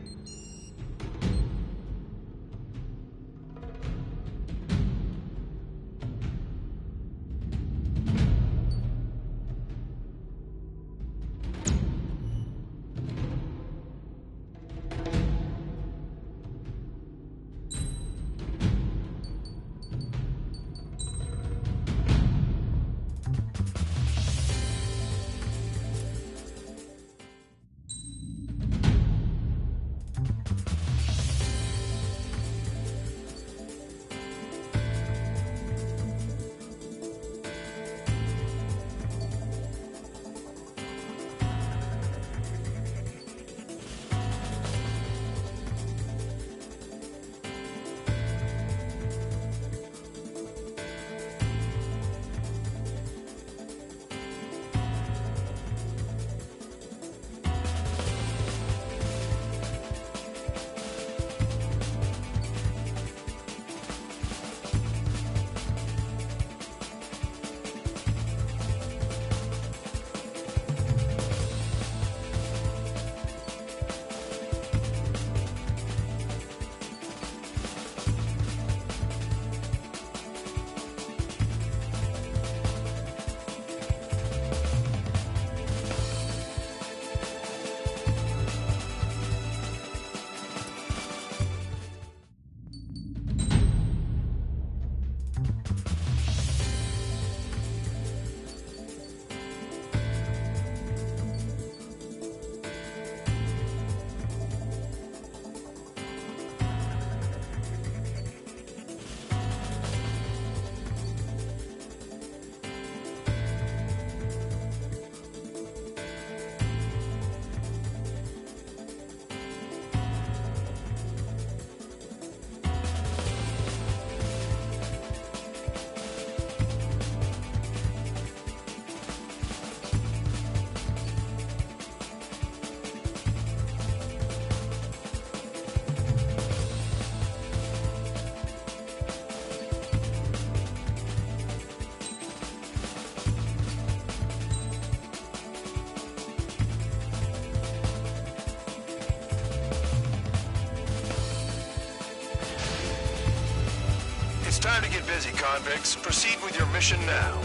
Time to get busy, convicts. Proceed with your mission now.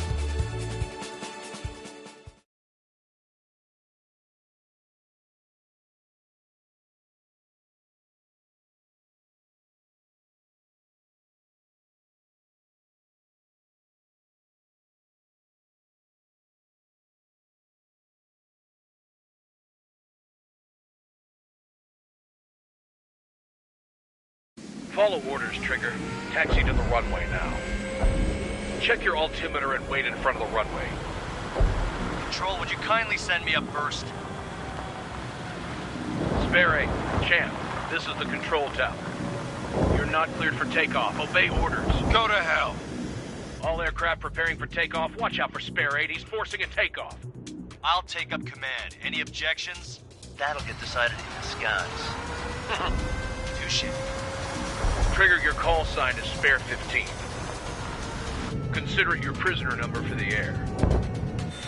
Follow orders, Trigger. Taxi to the runway now. Check your altimeter and wait in front of the runway. Control, would you kindly send me up first? Spare 8, Champ, this is the control tower. You're not cleared for takeoff. Obey orders. Go to hell. All aircraft preparing for takeoff. Watch out for Spare 8. He's forcing a takeoff. I'll take up command. Any objections? That'll get decided in the skies. Touche. Trigger, your call sign is Spare 15. Consider it your prisoner number for the air.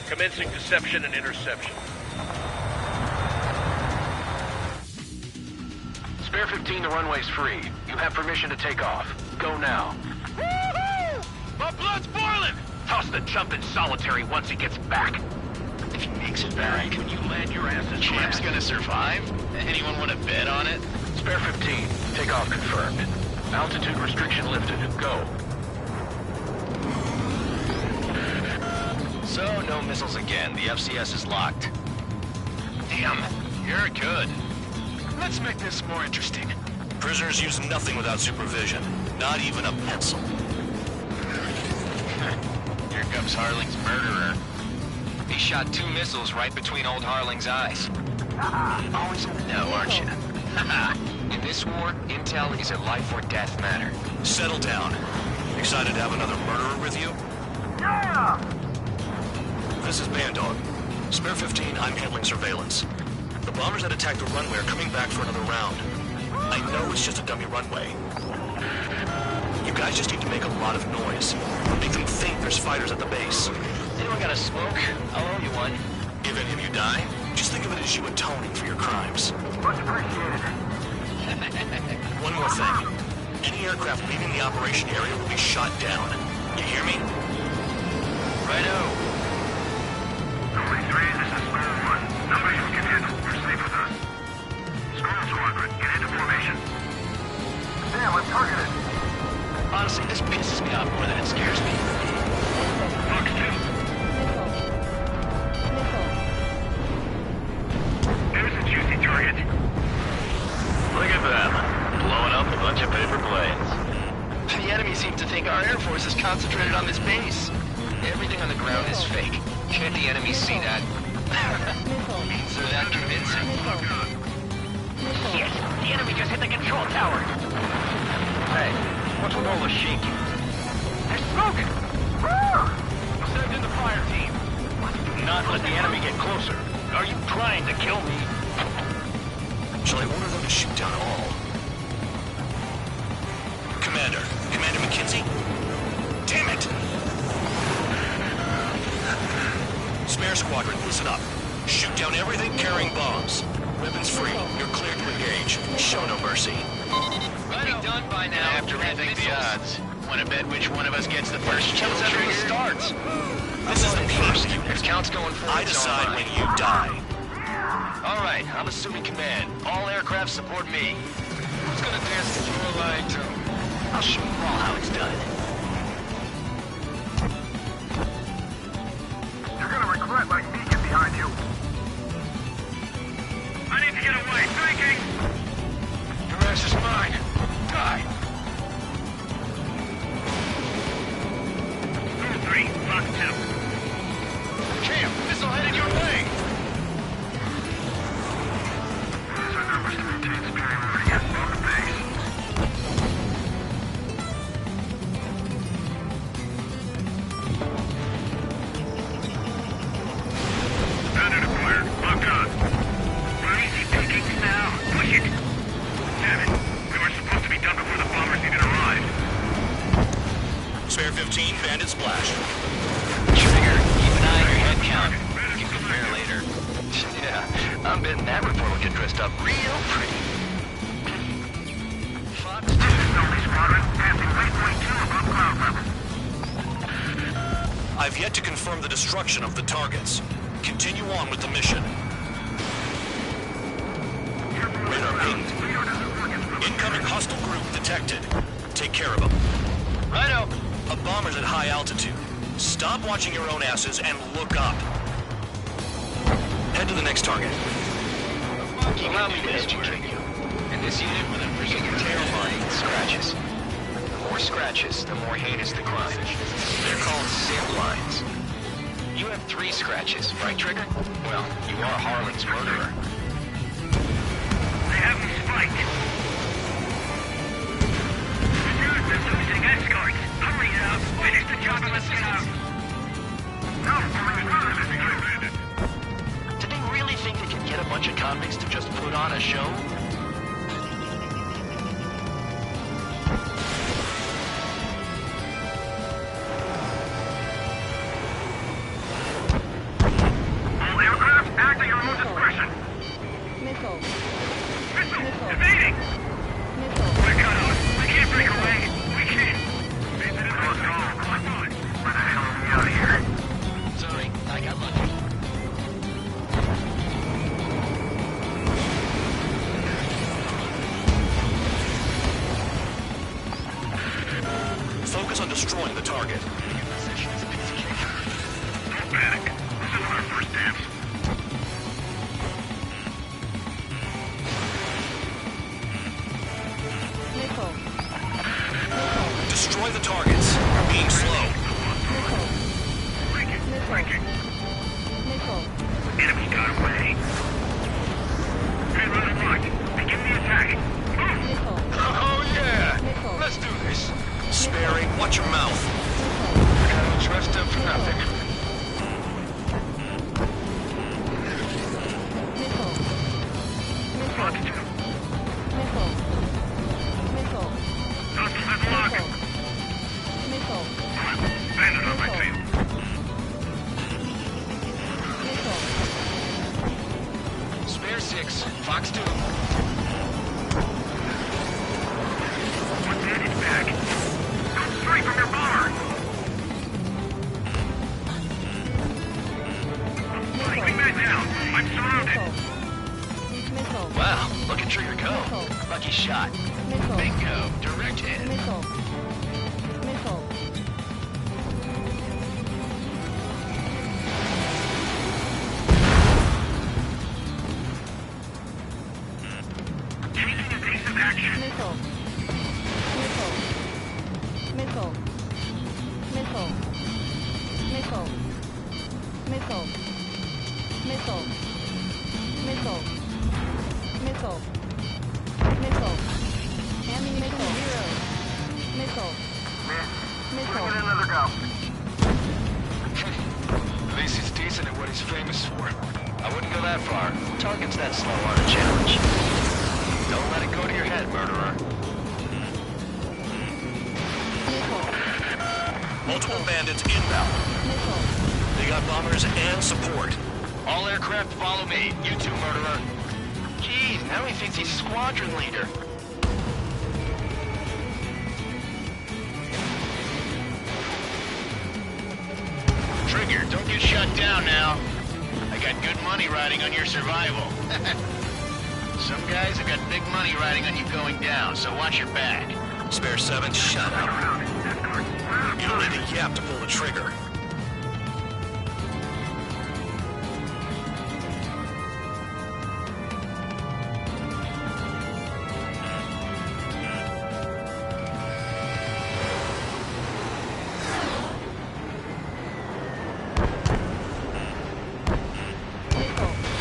Commencing deception and interception. Spare 15, the runway's free. You have permission to take off. Go now. Woohoo! My blood's boiling! Toss the chump in solitary once he gets back. If he makes it back, When you land your ass in Champ's gonna survive? Anyone want to bet on it? Spare 15, takeoff confirmed. Altitude restriction lifted. Go. So, no missiles again. The FCS is locked. Damn, you're good. Let's make this more interesting. Prisoners use nothing without supervision. Not even a pencil. Here comes Harling's murderer. He shot 2 missiles right between old Harling's eyes. Always in the know, aren't you? In this war, intel is a life or death matter. Settle down. Excited to have another murderer with you? Yeah! This is Bandog. Spare 15, I'm handling surveillance. The bombers that attacked the runway are coming back for another round. I know it's just a dummy runway. You guys just need to make a lot of noise. Make them think there's fighters at the base. Anyone got a smoke? I'll owe you one. If any of you die, just think of it as you atoning for your crimes. Much appreciated. One more thing. Any aircraft leaving the operation area will be shot down. You hear me? Righto. Number 3, this is Squall 1. Numbers you can handle. You're safe with us. Squall Squadron, get into formation. Damn, let's target it. Honestly, this pisses me off more than it scares me. Fox 2. There's a juicy target. Look at them. Blowing up a bunch of paper planes. The enemy seems to think our Air Force is concentrated on this base. Everything on the ground is fake. Can't the enemy see that? Means they're that convincing. Shit! The enemy just hit the control tower! Hey, what's with all the shaking? There's smoke! Send in the fire team. Do not let the enemy get closer. Are you trying to kill me? Shall I order them to shoot down all? Commander McKenzie? Damn it! Spare Squadron, listen up. Shoot down everything carrying bombs. Weapons free. You're cleared to engage. Show no mercy. Be done by now. After rethink the odds. Want to bet which one of us gets the first kill after it starts? This is the first. If count's going forward, I decide when you die. All right, I'm assuming command. All aircraft support me. Who's gonna dance the floor line to? I'll show you all how it's done. You're gonna regret letting me get behind you. I need to get away. Thinking. Your ass is mine. Die. Number 3, Fox 2. Champ, missile headed your way. These are numbers to maintain superiority at both base. Standard acquired. Locked on. We're easy pickings now. Push it. Damn it. We were supposed to be done before the bombers even arrived. Spare 15, bandit splash. Trigger, keep an eye on your head count. destruction of the targets. Continue on with the mission. Radar pinged. Incoming hostile group detected. Take care of them. Righto. A bomber's at high altitude. Stop watching your own asses and look up. Head to the next target. Allow me to educate you. In this unit, we're the first tail line scratches. The more scratches, the more heinous the crime. They're called SIM lines. You have 3 scratches, right, Trigger? Well, you are Harling's murderer. They have him spiked. The news is losing escorts. Hurry up. Finish the job and let's get out. No, Did they really think they could get a bunch of convicts to just put on a show? All aircraft acting on your discretion. Missile. Missile. Evading. We're cut off. We can't break away. We can't. Let's go. Come on. Where the hell are we out of here? Sorry, I got lucky. Focus on destroying the target. Don't panic. This is our first dance. Missile. Destroy the targets. We're being slow. Breaking. Missile. Enemy got away. Red run and march. Begin the attack. Move! Missile. Oh yeah! Missile. Let's do this. Sparing, watch your mouth. I don't trust them for nothing. Missile. Fox 2. Missile. Missile. Hostiles at lock. Missile. Bandit on my tail. Missile. Spare 6, Fox 2. One bandit back. Go straight from your bomber. Taking man down. I'm surrounded. Missile. Wow, look at Trigger go. Missile. Lucky shot. Missile. Bingo, direct hit. Missile. Missile. Taking evasive action. Missile. Missile. Missile. Missile. Missile. Missile. Missile. Missile. Missile. Missile. Ammunition 0. Missile. Missile. Give it another go. At least he's decent at what he's famous for. I wouldn't go that far. Targets that slow aren't a challenge. Don't let it go to your head, murderer. Multiple bandits inbound. They got bombers and support. All aircraft follow me. You too, murderer. Jeez, now he thinks he's squadron leader. Trigger, don't get shut down now. I got good money riding on your survival. Some guys have got big money riding on you going down, so watch your back. Spare 7, shut up. You don't need a yap to pull the trigger.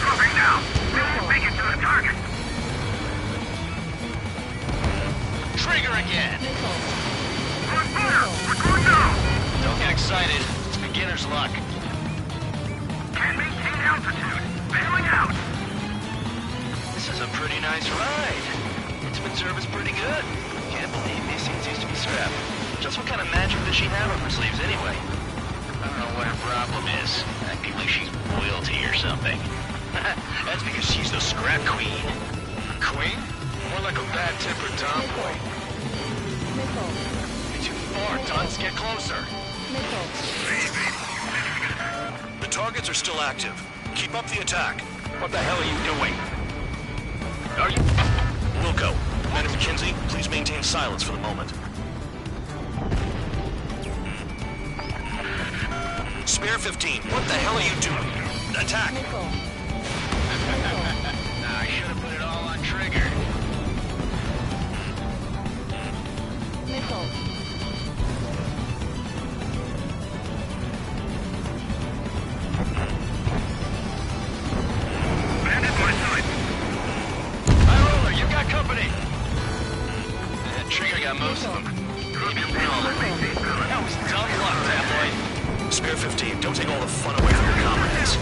Dropping down. Make it to the target. Trigger again! On fire. We're going down. Don't get excited. It's beginner's luck. Can't maintain altitude. Bailing out. This is a pretty nice ride. Intimate service pretty good. Can't believe these scenes used to be scrapped. Just what kind of magic does she have up her sleeves anyway? I don't know what her problem is. Acting like she's royalty or something. That's because she's the scrap queen. Queen? More like a bad-tempered tomboy. You're too far, Tons. Get closer. The The targets are still active. Keep up the attack. What the hell are you doing? Are you... Wilco, Commander McKenzie, please maintain silence for the moment. Spare 15, what the hell are you doing? Attack! I should have put it all on Trigger. Missile. Bandit my side. High roller, you got company. Trigger got most of them. That was dumb luck, tabloid. Spare 15, don't take all the fun away from your comrades.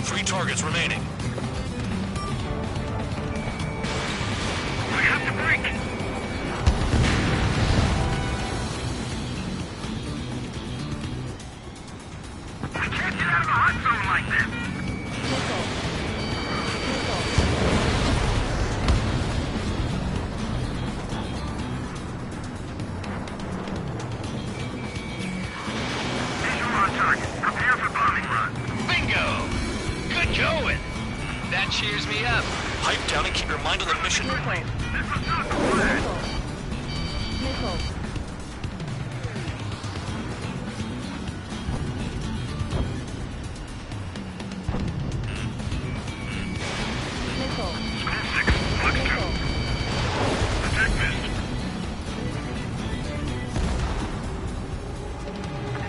3 targets remaining. We have to break. We can't get out of a hot zone like this. Visual on target. Prepare for bombing run. Bingo! Good going. That cheers me up. Pipe down and keep your mind on the mission. This was not the plan. Missile. Missile. School 6, Fox 2. Attack missed.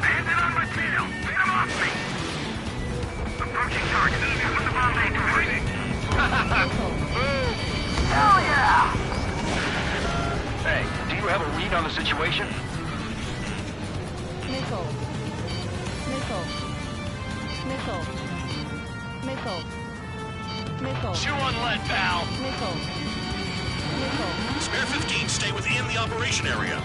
Bandit on my tail. Get him off me. Approaching target. Put the bomb main target. Hell yeah! Hey, do you have a read on the situation? Missile. Missile. Missile. Missile. Missile. Chew on lead, pal. Missile. Missile. Spare 15, stay within the operation area.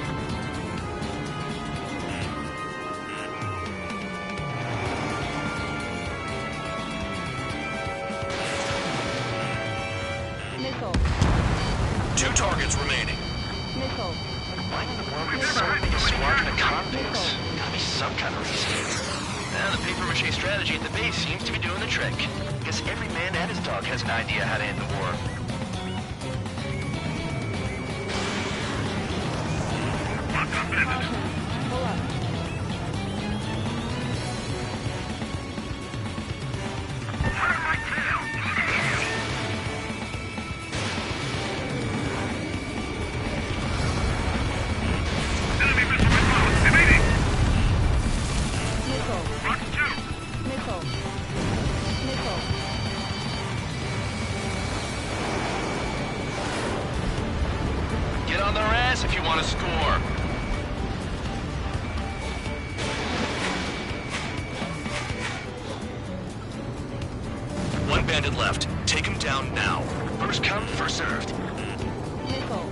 Missile. 2 targets remaining. Missile. Why in the world would someone be a squadron of convicts? Gotta be some kind of reason. Now the paper-mache strategy at the base seems to be doing the trick. Guess every man and his dog has an idea how to end the war. Pull up. Turn my tail. Enemy missile response. Evading. Missile. Fox 2. Missile. Missile. Get on their ass if you want to score. One bandit left. Take him down now. First come, first served. Missile.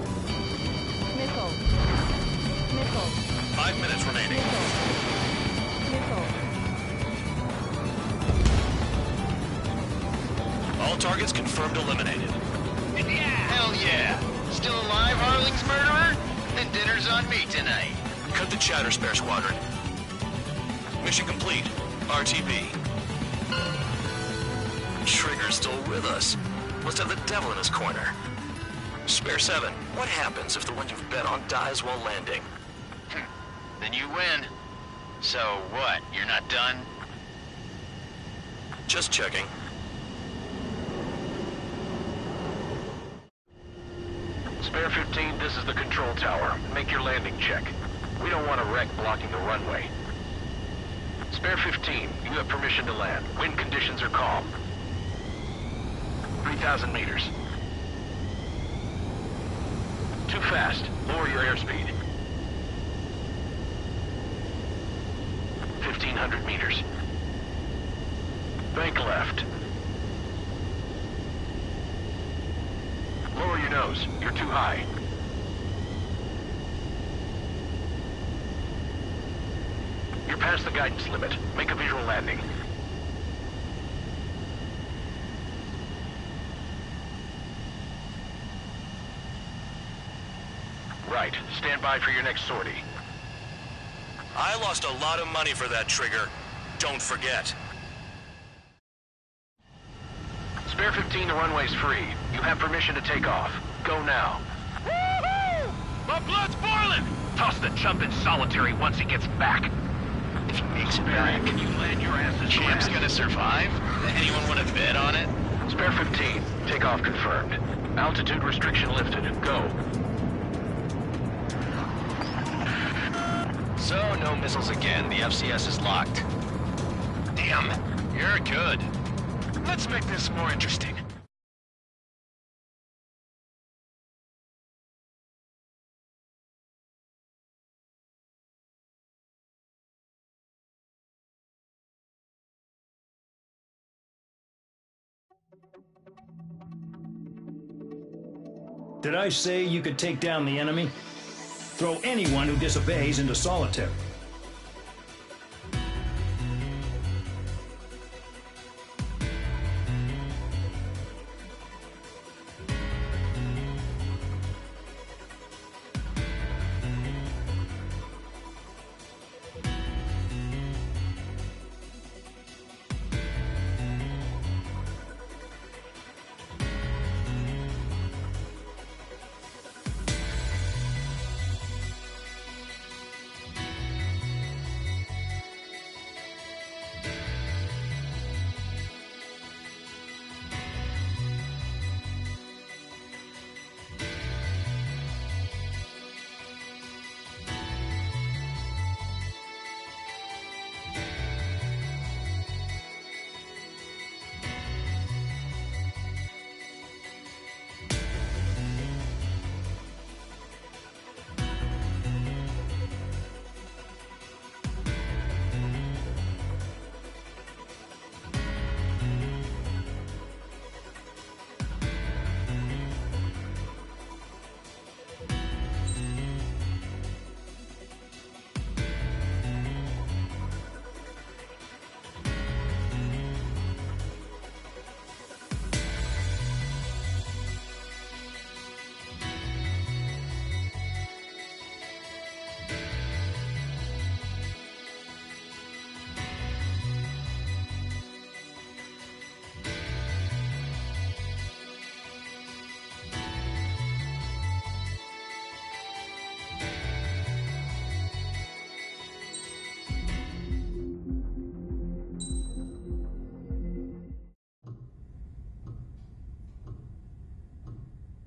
Missile. Missile. 5 minutes remaining. Missile. All targets confirmed eliminated. Hell yeah. Still alive, Harling's murderer? Then dinner's on me tonight. Cut the chatter, Spare Squadron. Mission complete. RTB. Trigger's still with us. Must have the devil in his corner. Spare 7, what happens if the one you've bet on dies while landing? Then you win. So what, you're not done? Just checking. Spare 15, this is the control tower. Make your landing check. We don't want a wreck blocking the runway. Spare 15, you have permission to land. Wind conditions are calm. 3,000 meters. Too fast. Lower your airspeed. 1,500 meters. Bank left. Lower your nose. You're too high. You're past the guidance limit. Make a visual landing. Right. Stand by for your next sortie. I lost a lot of money for that trigger. Don't forget. Spare 15, the runway's free. You have permission to take off. Go now. Woohoo! My blood's boiling! Toss the chump in solitary once he gets back. If he makes it back, Can you land your asses? Champ's gonna survive? Anyone want to bet on it? Spare 15, takeoff confirmed. Altitude restriction lifted. Go. So, no missiles again. The FCS is locked. Damn, you're good. Let's make this more interesting. Did I say you could take down the enemy? Throw anyone who disobeys into solitary.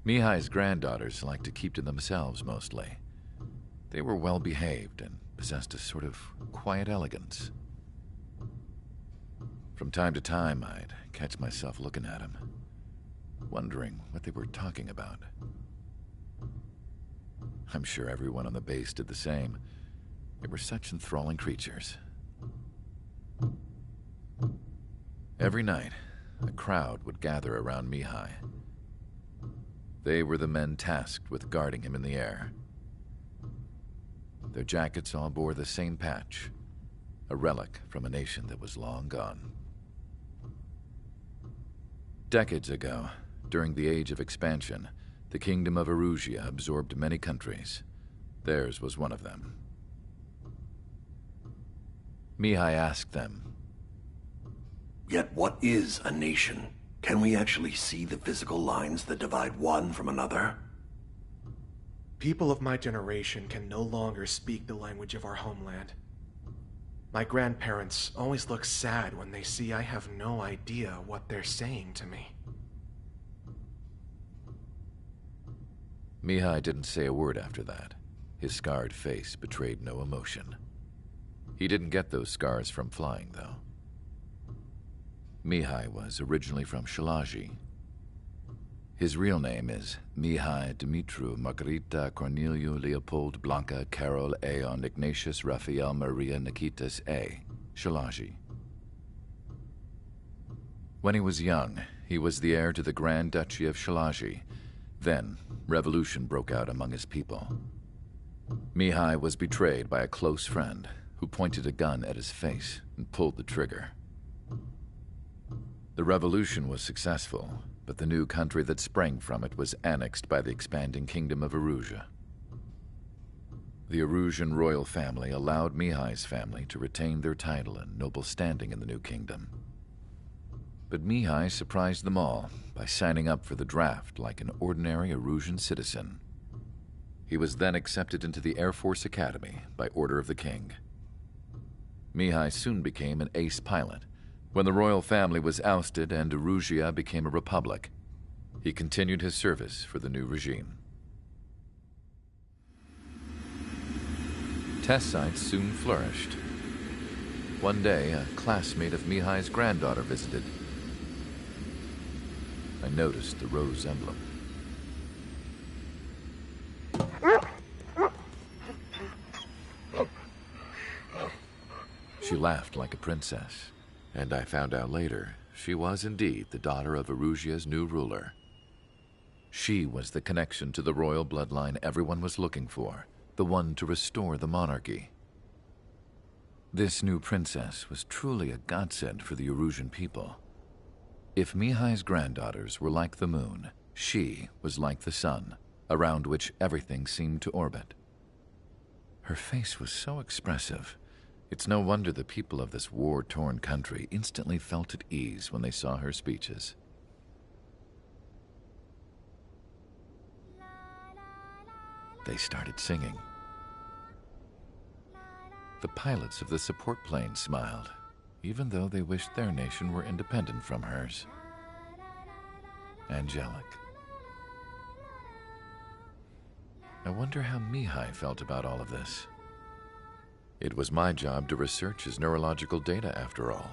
Mihai's granddaughters liked to keep to themselves mostly. They were well behaved and possessed a sort of quiet elegance. From time to time, I'd catch myself looking at them, wondering what they were talking about. I'm sure everyone on the base did the same. They were such enthralling creatures. Every night, a crowd would gather around Mihai. They were the men tasked with guarding him in the air. Their jackets all bore the same patch, a relic from a nation that was long gone. Decades ago, during the Age of Expansion, the Kingdom of Erusia absorbed many countries. Theirs was one of them. Mihai asked them, "Yet what is a nation? Can we actually see the physical lines that divide one from another?" People of my generation can no longer speak the language of our homeland. My grandparents always look sad when they see I have no idea what they're saying to me. Mihai didn't say a word after that. His scarred face betrayed no emotion. He didn't get those scars from flying, though. Mihai was originally from Shalaji. His real name is Mihai Dumitru Margarita Corneliu Leopold Blanca Carol Aeon Ignatius Raphael Maria Nikitas A. Shalaji. When he was young, he was the heir to the Grand Duchy of Shalaji. Then, revolution broke out among his people. Mihai was betrayed by a close friend who pointed a gun at his face and pulled the trigger. The revolution was successful, but the new country that sprang from it was annexed by the expanding Kingdom of Erusia. The Erusian royal family allowed Mihai's family to retain their title and noble standing in the new kingdom. But Mihai surprised them all by signing up for the draft like an ordinary Erusian citizen. He was then accepted into the Air Force Academy by order of the king. Mihai soon became an ace pilot. When the royal family was ousted and Erusia became a republic, he continued his service for the new regime. Test sites soon flourished. One day, a classmate of Mihai's granddaughter visited. I noticed the rose emblem. She laughed like a princess, and I found out later she was indeed the daughter of Erusia's new ruler. She was the connection to the royal bloodline everyone was looking for, the one to restore the monarchy. This new princess was truly a godsend for the Erusian people. If Mihai's granddaughters were like the moon, she was like the sun, around which everything seemed to orbit. Her face was so expressive. It's no wonder the people of this war-torn country instantly felt at ease when they saw her speeches. They started singing. The pilots of the support plane smiled, even though they wished their nation were independent from hers. Angelic. I wonder how Mihai felt about all of this. It was my job to research his neurological data, after all.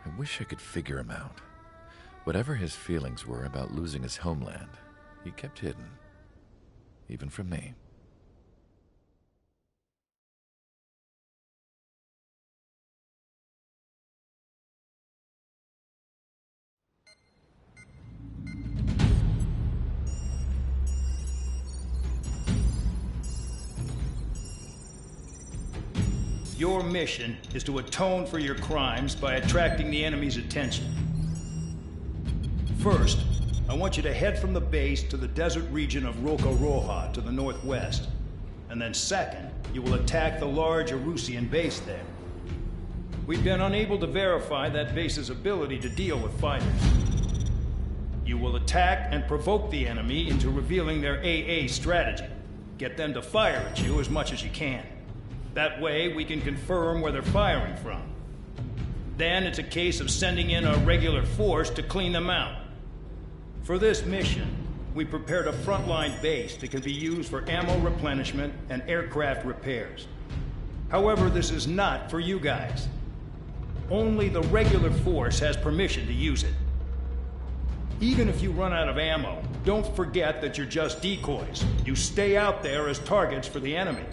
I wish I could figure him out. Whatever his feelings were about losing his homeland, he kept hidden, even from me. Your mission is to atone for your crimes by attracting the enemy's attention. First, I want you to head from the base to the desert region of Roca-Roja to the northwest. And then second, you will attack the large Erusian base there. We've been unable to verify that base's ability to deal with fighters. You will attack and provoke the enemy into revealing their AA strategy. Get them to fire at you as much as you can. That way, we can confirm where they're firing from. Then it's a case of sending in a regular force to clean them out. For this mission, we prepared a frontline base that can be used for ammo replenishment and aircraft repairs. However, this is not for you guys. Only the regular force has permission to use it. Even if you run out of ammo, don't forget that you're just decoys. You stay out there as targets for the enemy.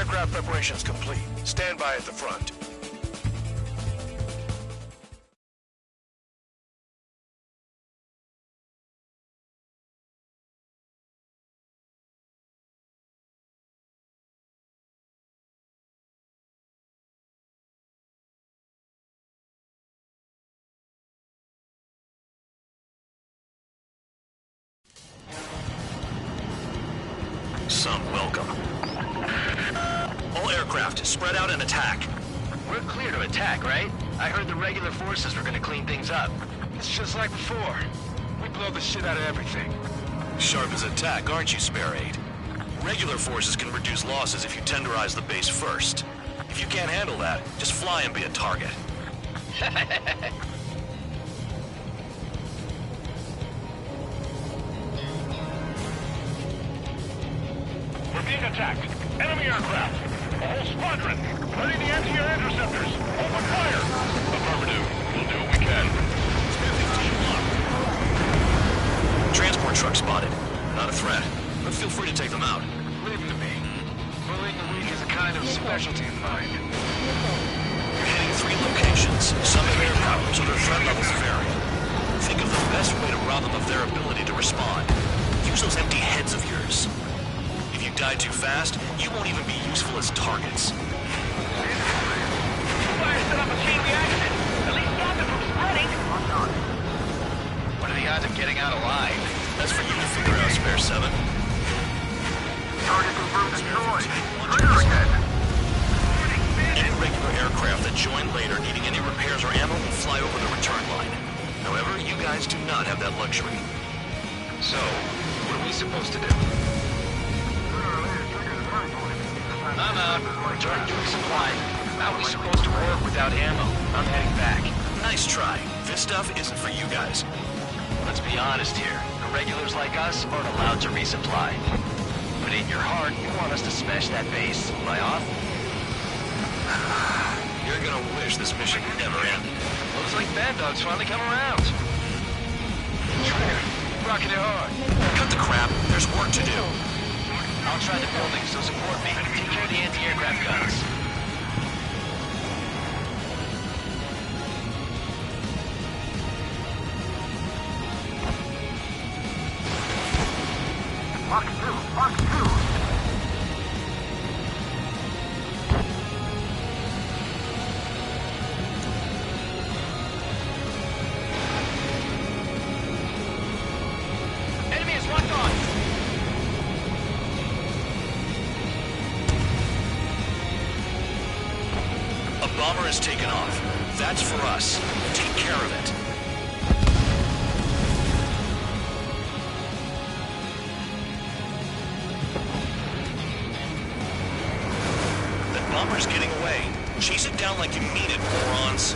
Aircraft preparations complete. Stand by at the front. Some welcome. All aircraft, spread out and attack. We're clear to attack, right? I heard the regular forces were gonna clean things up. It's just like before. We blow the shit out of everything. Sharp as attack, aren't you, Spare 8? Regular forces can reduce losses if you tenderize the base first. If you can't handle that, just fly and be a target. We're being attacked. Enemy aircraft. A whole squadron. Ready the anti-air interceptors. Open fire. Affirmative. We'll do what we can. Transport truck spotted. Not a threat, but feel free to take them out. Leave them to me. Bullying the weak is a kind of specialty of mine. You're hitting 3 locations. Some have air power, so their threat levels vary. Think of the best way to rob them of their ability to respond. Use those empty heads of yours. If you die too fast, you won't even be useful as targets. Fire set up a chain reaction. At least stop it from spreading. What are the odds of getting out alive? That's for you to figure out, Spare 7. Target confirmed destroyed. Trigger again. Any regular aircraft that join later needing any repairs or ammo will fly over the return line. However, you guys do not have that luxury. So, what are we supposed to do? I'm out. Return to resupply. How are we supposed to work without ammo? I'm heading back. Nice try. This stuff isn't for you guys. Let's be honest here. Irregulars like us aren't allowed to resupply. But in your heart, you want us to smash that base. Am I off? You're gonna wish this mission never ended. Looks like Bad Dog's finally come around. Trigger, rocking it hard. Cut the crap. There's work to do. I'll try the building, so support me. Take care of the anti-aircraft guns. Box 2. Enemy is locked on. A bomber is taken off. That's for us. Take care of it. That bomber's getting away. Chase it down like you mean it, morons.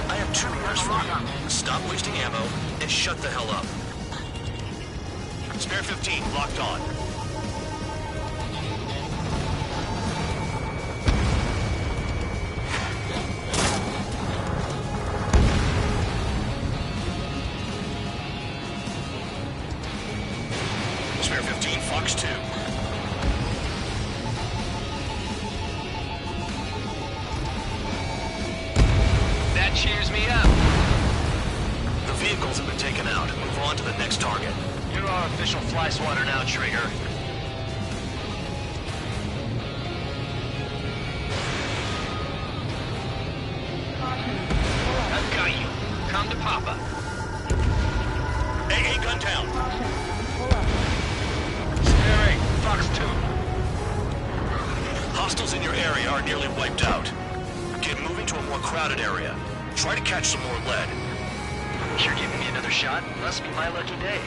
I have 2 orders for you. Stop wasting ammo and shut the hell up. Spare 15, locked on. Spare 15, Fox 2. That cheers me up. The vehicles have been taken out. Move on to the next target. You're our official fly swatter now, Trigger. I've got you. Come to Papa. AA gun down. Spare 8, Fox 2. Hostiles in your area are nearly wiped out. Get moving to a more crowded area. Try to catch some more lead. You're giving me another shot? Must be my lucky day.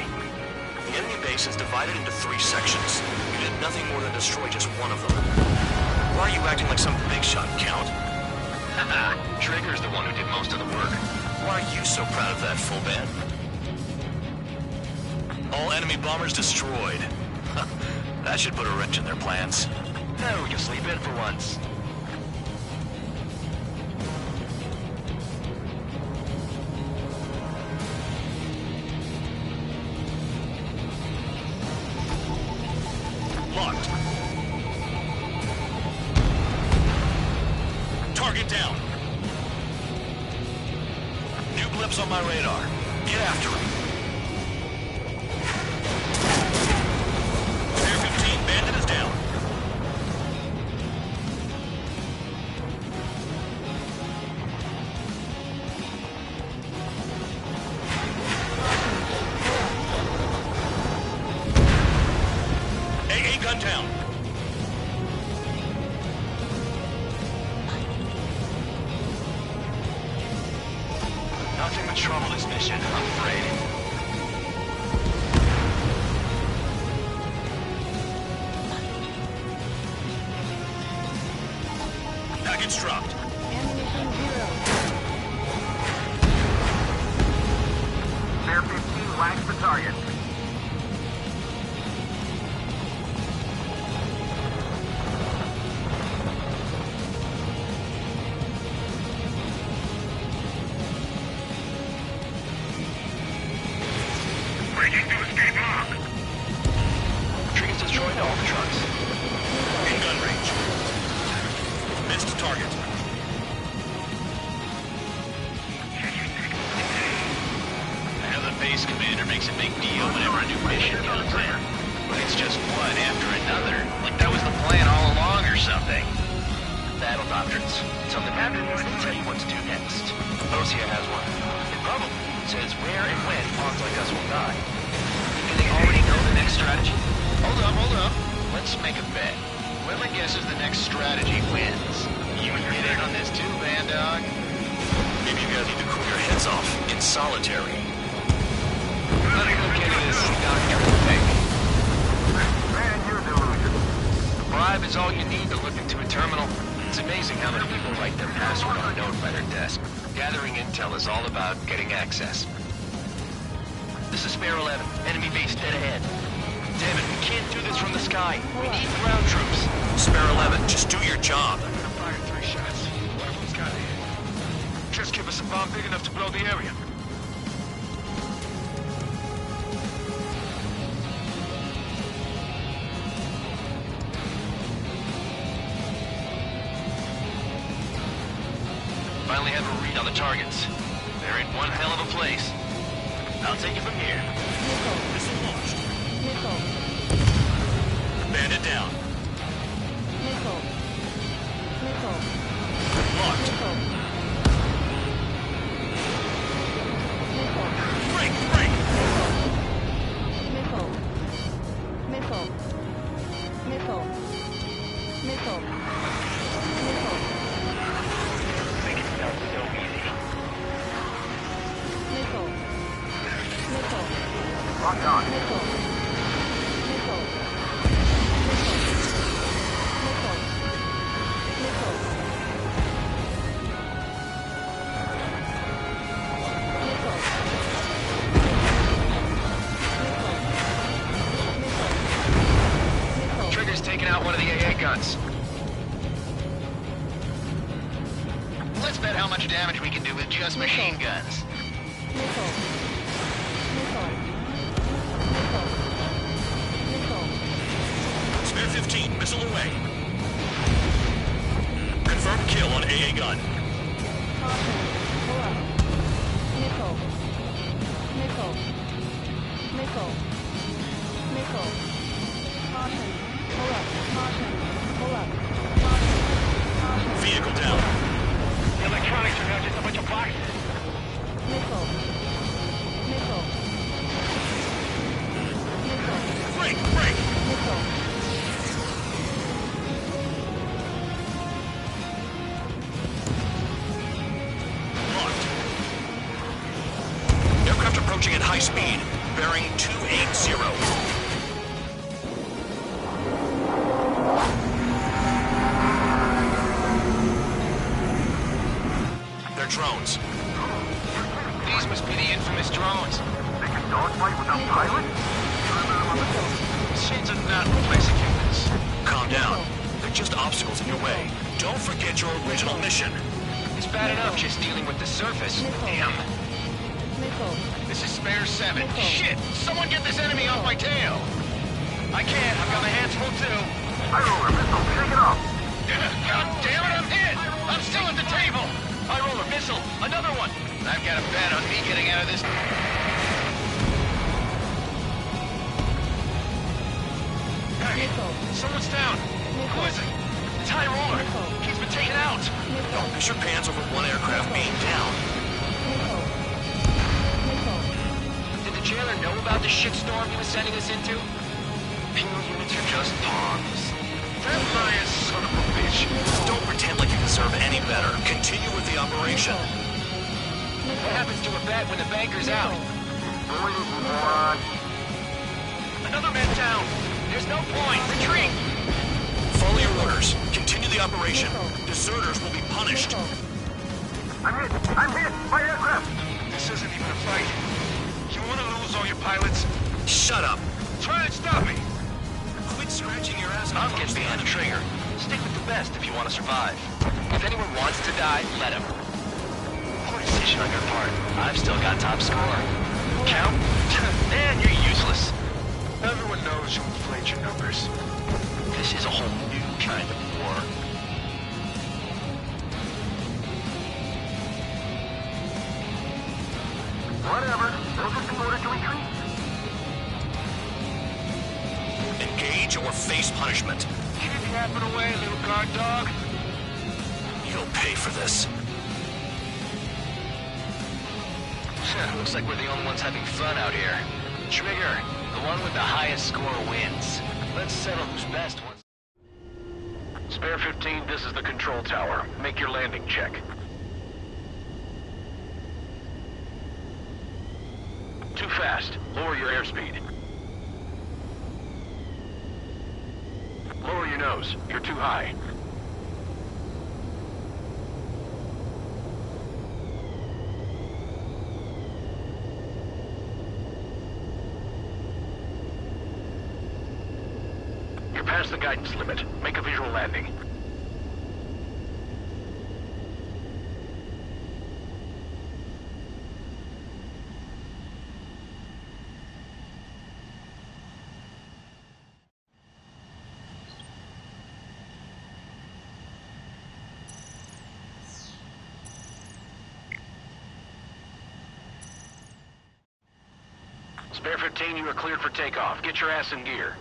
The enemy base is divided into 3 sections. You did nothing more than destroy just one of them. Why are you acting like some big shot, Count? Haha, Trigger's the one who did most of the work. Why are you so proud of that, full band? All enemy bombers destroyed. That should put a wrench in their plans. Now we can sleep in for once. Target down. New blips on my radar. Get after him. Spare 15, bandit is down. AA gun down. Nothing but trouble this mission, I'm afraid. Package dropped. Ammunition 0. Spare 15 whacks the target. Breaking through escape lock. Trigger's destroyed all the trucks. In gun range. Missed target. I know the base commander makes a big deal whenever a new mission comes in. But it's just one after another. Like that was the plan all along or something. Battle doctrines. Something happens, they'll tell you what to do next. Osia has one. It probably says where and when pawns like us will die. Do they already know the next strategy? Hold up. Let's make a bet. Whoever guesses the next strategy wins. You can get in on this too, Band Dog. Maybe you guys need to cool your heads off in solitary. Let me look into this doctrine thing. Man, you're delusional. The bribe is all you need to look into a terminal. It's amazing how many people write their password on a note by their desk. Gathering intel is all about getting access. This is Spare 11. Enemy base dead ahead. Damn it, we can't do this from the sky. We need ground troops. Spare 11, just do your job. I'm gonna fire 3 shots. One of them's got it. Just give us a bomb big enough to blow the area. Finally have a read on the targets. They're in one hell of a place. I'll take it from here. Missile launched. Missile. Bandit down. Missile. Missile. Locked. Missile. Break, break. Missile. Missile. Missile. Missile. Missile. Make it sound so easy. Missile. Missile. Lock on. Missile. Missile. Trigger's taking out one of the AA guns. Let's bet how much damage we can do with just machine guns. Missile. Missile. Missile. Missile. Spare 15, missile away. Confirmed kill on AA gun. Caution. Pull up. Missile. Missile. Missile. Missile. Caution. Pull up. Caution. Pull up. Caution. Caution. Vehicle down. The electronics are now just a bunch of boxes. Missile. Missile. Missile. Break, break. Missile. Locked. Aircraft approaching at high speed. Bearing 280. They're drones. These must be the infamous drones. They can dogfight without pilots? Machines are not replacing humans. Calm down. They're just obstacles in your way. Don't forget your original mission. It's bad enough just dealing with the surface. Damn. Missile. This is Spare 7. Shit! Someone get this enemy off my tail! I can't. I've got my hands full too. I roll a missile. Shake it off. God damn it, I'm hit! I'm still at the tail! Someone's down. Who is it? It's High Roller. He's been taken out. Don't piss your pants over one aircraft being down. Did the jailer know about the shitstorm he was sending us into? Penal units are just pawns. That lion son of a bitch. Don't pretend like you deserve any better. Continue with the operation. What happens to a bet when the banker's out? Another man down. There's no point. Retreat! Follow your orders. Continue the operation. Deserters will be punished. I'm hit! I'm hit! My aircraft! This isn't even a fight. You want to lose all your pilots? Shut up. Try and stop me. Quit scratching your ass. I'm getting behind the trigger. Stick with the best if you want to survive. If anyone wants to die, let him. Poor decision on your part. I've still got top score. Count? Man, you're useless. Everyone knows you inflate your numbers. This is a whole new kind of war. Whatever. Those are the order to retreat. Engage or face punishment. Keep yapping away, little guard dog. You'll pay for this. Looks like we're the only ones having fun out here. Trigger, the one with the highest score wins. Let's settle who's best once. Spare 15, this is the control tower. Make your landing check. Too fast. Lower your airspeed. Lower your nose. You're too high. You're past the guidance limit. Make a visual landing. Spare 15, you are cleared for takeoff. Get your ass in gear.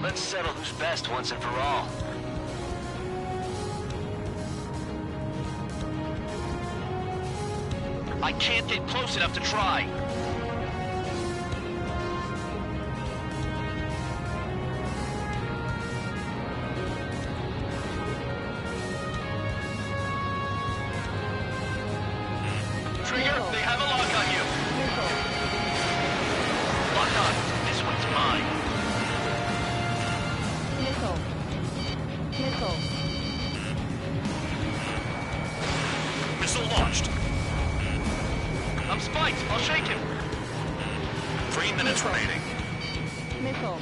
Let's settle who's best once and for all. I can't get close enough to try. Trigger, they have a lock on you. Lock on. This one's mine. Missile. Missile launched. I'm spiked. I'll shake him. 3 minutes remaining. Missile.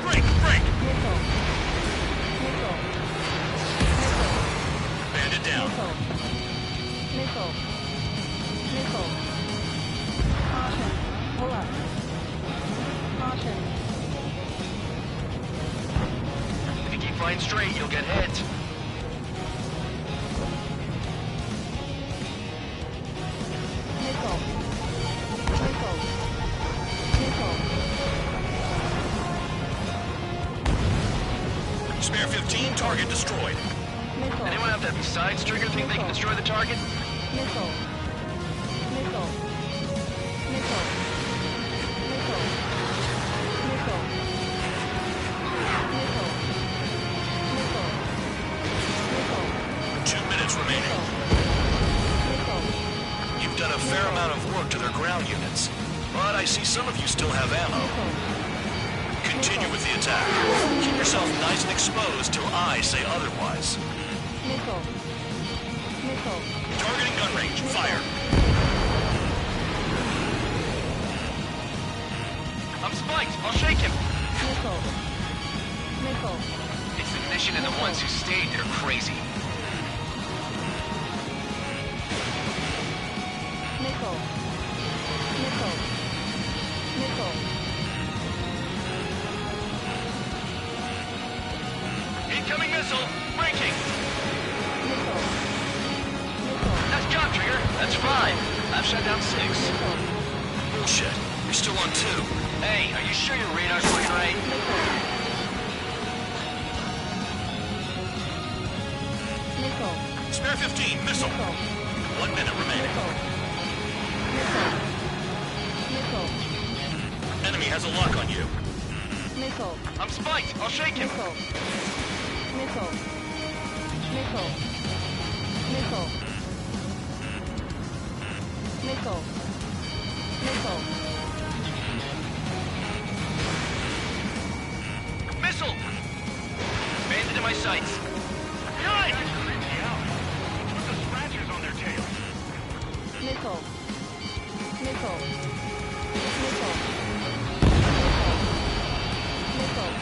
Break! Bandit down. Missile. Caution. Pull up. Caution. If you keep flying straight, you'll get hit. Missile. Spare 15, target destroyed. Anyone have that besides trigger think they can destroy the target? Missile. Remaining. You've done a fair amount of work to their ground units, but I see some of you still have ammo. Continue with the attack. Keep yourself nice and exposed till I say otherwise. Targeting gun range. Fire. I'm spiked. I'll shake him. Missile. Missile. It's the mission and the ones who stayed that are crazy. Missile. Missile. Missile. Incoming missile. Breaking. Missile. Missile. Nice job, Trigger. That's 5. I've shut down 6. Bullshit. You're still on 2. Hey, are you sure your radar's working right? Missile. Spare 15, missile. 1 minute remaining. Missile. Enemy has a lock on you. Missile. I'm spiked. I'll shake him. Missile. Missile. Missile. Missile. Missile. Missile. Missile! Bandit in my sights. Behind! Put the scratchers on their tails. Missile. Missile. Missile. Missile. Missile.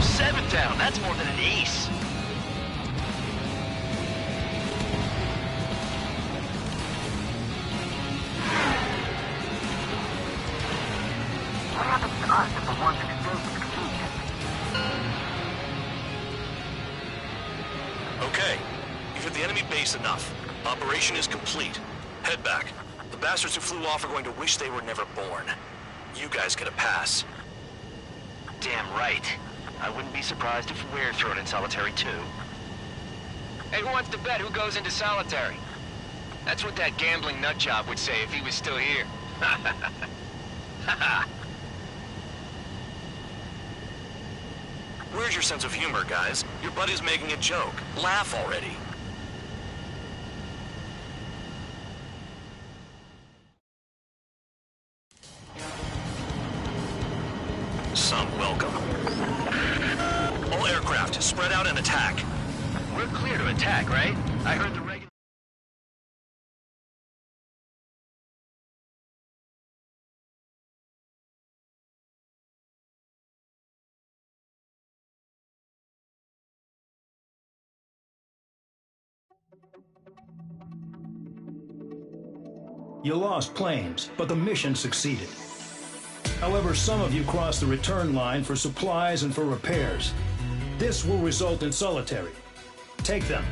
7 down. That's more than an ace. What happens to us if the ones who escape succeed? Okay. You've hit the enemy base enough. Operation is complete. Head back. The bastards who flew off are going to wish they were never born. You guys get a pass. Damn right. I wouldn't be surprised if we're thrown in solitary too. Hey, who wants to bet who goes into solitary? That's what that gambling nutjob would say if he was still here. Where's your sense of humor, guys? Your buddy's making a joke. Laugh already. Some welcome. All aircraft, spread out and attack. We're clear to attack, right? I heard the regular... You lost planes, but the mission succeeded. However, some of you crossed the return line for supplies and for repairs. This will result in solitary. Take them